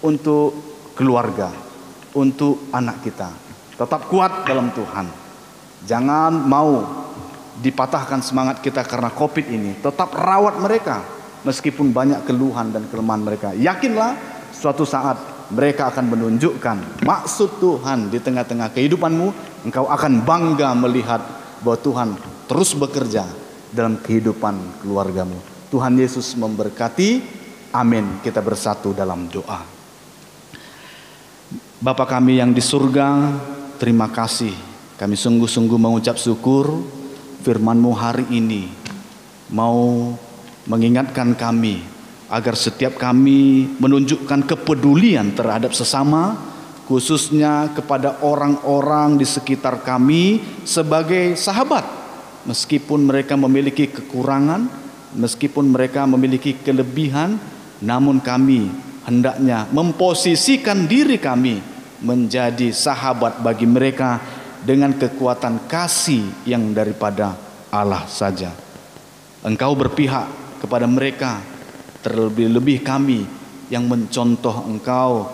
untuk keluarga, untuk anak kita. Tetap kuat dalam Tuhan. Jangan mau dipatahkan semangat kita karena COVID ini. Tetap rawat mereka meskipun banyak keluhan dan kelemahan mereka. Yakinlah suatu saat mereka akan menunjukkan maksud Tuhan di tengah-tengah kehidupanmu. Engkau akan bangga melihat bahwa Tuhan terus bekerja dalam kehidupan keluargamu. Tuhan Yesus memberkati. Amin. Kita bersatu dalam doa. Bapa kami yang di surga, terima kasih. Kami sungguh-sungguh mengucap syukur firman-Mu hari ini mau mengingatkan kami agar setiap kami menunjukkan kepedulian terhadap sesama, khususnya kepada orang-orang di sekitar kami sebagai sahabat. Meskipun mereka memiliki kekurangan, meskipun mereka memiliki kelebihan, namun kami hendaknya memposisikan diri kami menjadi sahabat bagi mereka dengan kekuatan kasih yang daripada Allah saja. Engkau berpihak kepada mereka, terlebih-lebih kami yang mencontoh Engkau.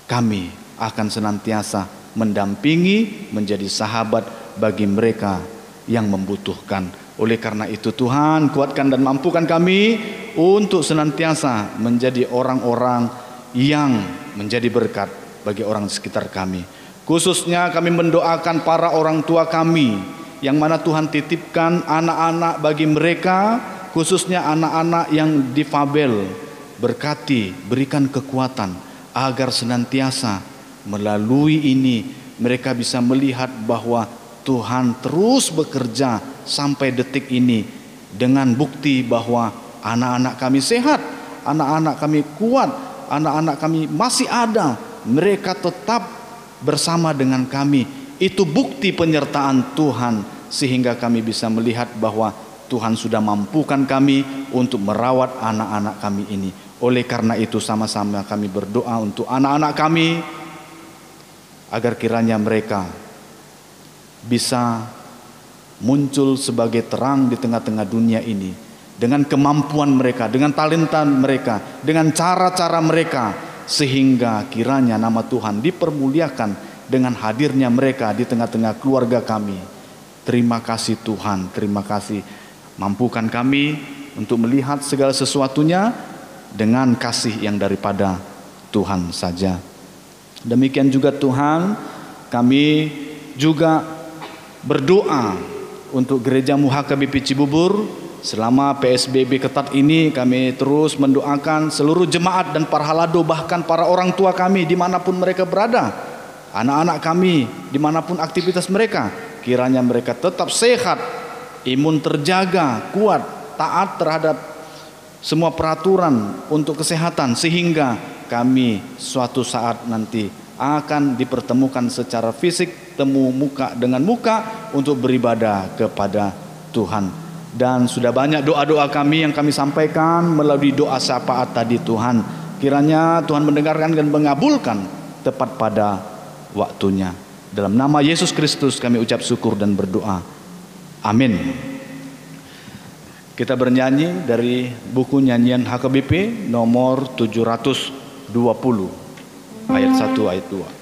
Kami akan senantiasa mendampingi, menjadi sahabat bagi mereka yang membutuhkan. Oleh karena itu Tuhan, kuatkan dan mampukan kami untuk senantiasa menjadi orang-orang yang menjadi berkat bagi orang di sekitar kami. Khususnya kami mendoakan para orang tua kami yang mana Tuhan titipkan anak-anak bagi mereka, khususnya anak-anak yang difabel. Berkati, berikan kekuatan agar senantiasa melalui ini mereka bisa melihat bahwa Tuhan terus bekerja sampai detik ini dengan bukti bahwa anak-anak kami sehat, anak-anak kami kuat, anak-anak kami masih ada, mereka tetap bersama dengan kami. Itu bukti penyertaan Tuhan sehingga kami bisa melihat bahwa Tuhan sudah mampukan kami untuk merawat anak-anak kami ini. Oleh karena itu sama-sama kami berdoa untuk anak-anak kami agar kiranya mereka bisa muncul sebagai terang di tengah-tengah dunia ini dengan kemampuan mereka, dengan talenta mereka, dengan cara-cara mereka, sehingga kiranya nama Tuhan dipermuliakan dengan hadirnya mereka di tengah-tengah keluarga kami. Terima kasih Tuhan, terima kasih. Mampukan kami untuk melihat segala sesuatunya dengan kasih yang daripada Tuhan saja. Demikian juga Tuhan, kami juga berdoa untuk Gereja-Mu HKBP Cibubur. Selama PSBB ketat ini kami terus mendoakan seluruh jemaat dan para halado, bahkan para orang tua kami dimanapun mereka berada, anak-anak kami dimanapun aktivitas mereka, kiranya mereka tetap sehat, imun terjaga, kuat, taat terhadap semua peraturan untuk kesehatan, sehingga kami suatu saat nanti akan dipertemukan secara fisik, temu muka dengan muka untuk beribadah kepada Tuhan. Dan sudah banyak doa-doa kami yang kami sampaikan melalui doa syafaat tadi Tuhan. Kiranya Tuhan mendengarkan dan mengabulkan tepat pada waktunya. Dalam nama Yesus Kristus kami ucap syukur dan berdoa. Amin. Kita bernyanyi dari buku nyanyian HKBP nomor 720 ayat 1 ayat 2.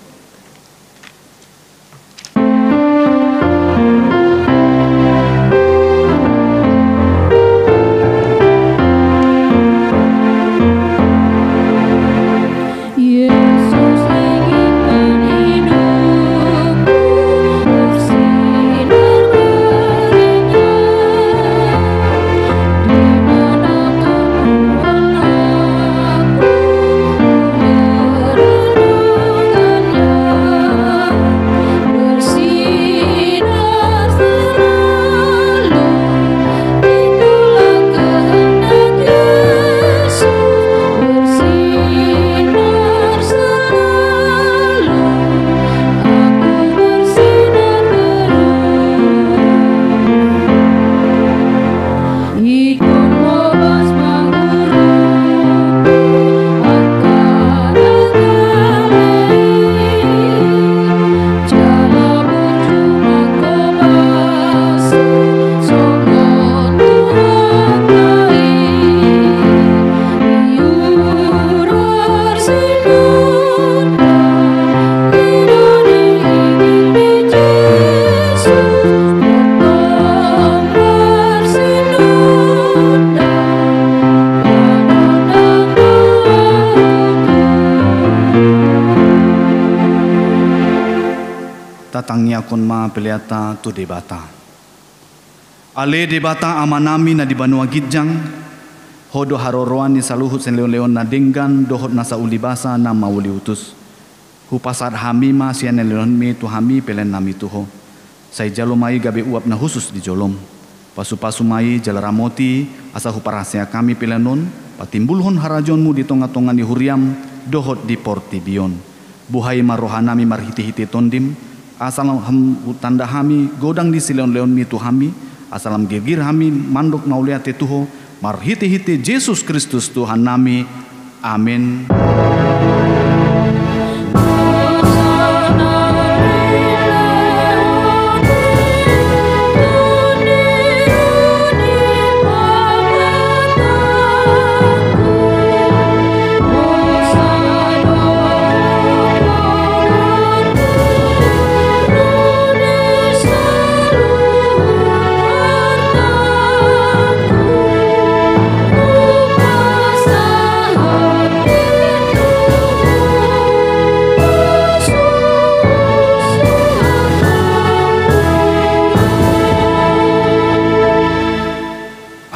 Tatangnya kun ma peliata tu debata. Ale debata amanami na di Banua Gijang, hodo haroroan ni saluhut sen leon-leon na denggan dohot nasa ulibasa na mauli utus. Hupasar hami ma sian leon mi tu hami pelen nami tuho. Sai jalomai gabe uap na khusus di jolom. Pasu-pasu mai jalaramoti asa huparasya kami pelenon, patimbulhon harajonmu di tonga-tonga di huriam, dohot di portibion. Buhai marohanami marhiti-hiti tondim, asalam tanda hami godang di sileon-leon mi tu hami, asalam gegir hami mandok nauliate tuho, marhiti-hiti Yesus Kristus Tuhan nami. Amin.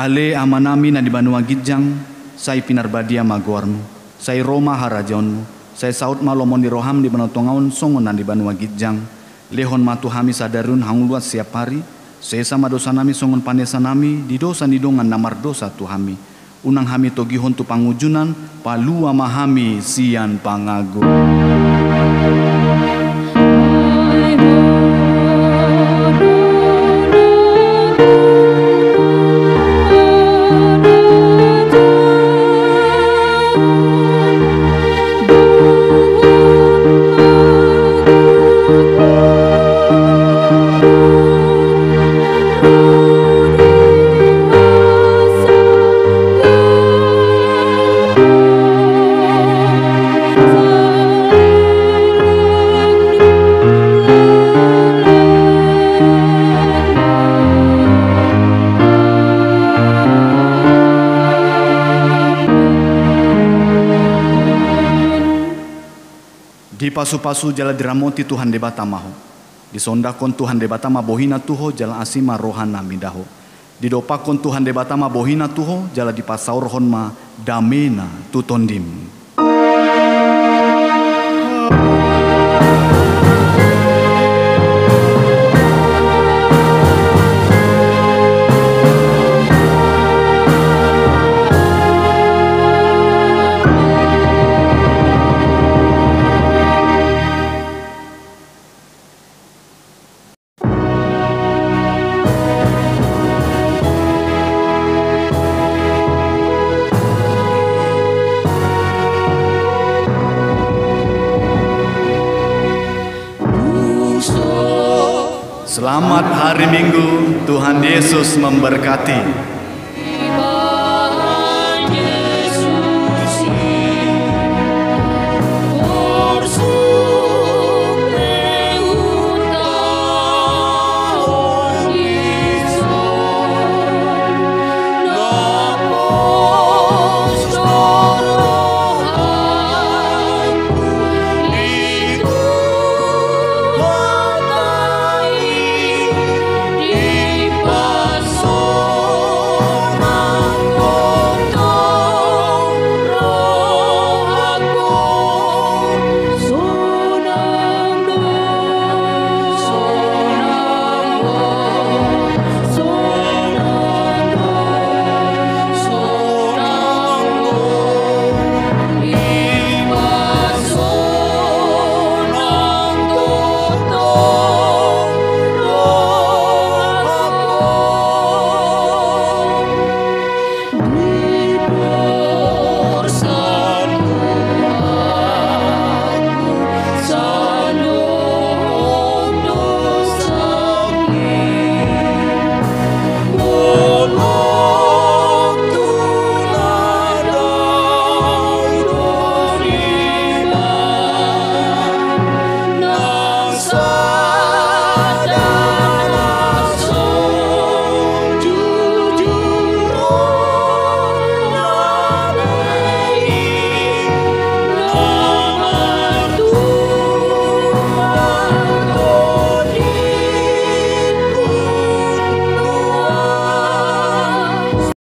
Ale amanami na di Banua Gijang, sai pinarbadia magormu, sai Roma harajonmu, sai saut malomon di roham di Banotongaon songon na di Banua Gijang, lehon matu hami sadarun hangluat siap hari, sai sama dosa nami songon panesa nami, di dosa nidongan namar dosa tu hami, unang hami togihon tu pangujunan, palua mahami sian pangagu. Di pasu-pasu jala diramoti Tuhan debata maho. Di sondakon Tuhan debata ma bohina tuho jala asima rohana midaho. Di dopakon Tuhan debata ma bohina tuho jala di pasaurhon ma damena tutondim. Selamat hari Minggu, Tuhan Yesus memberkati.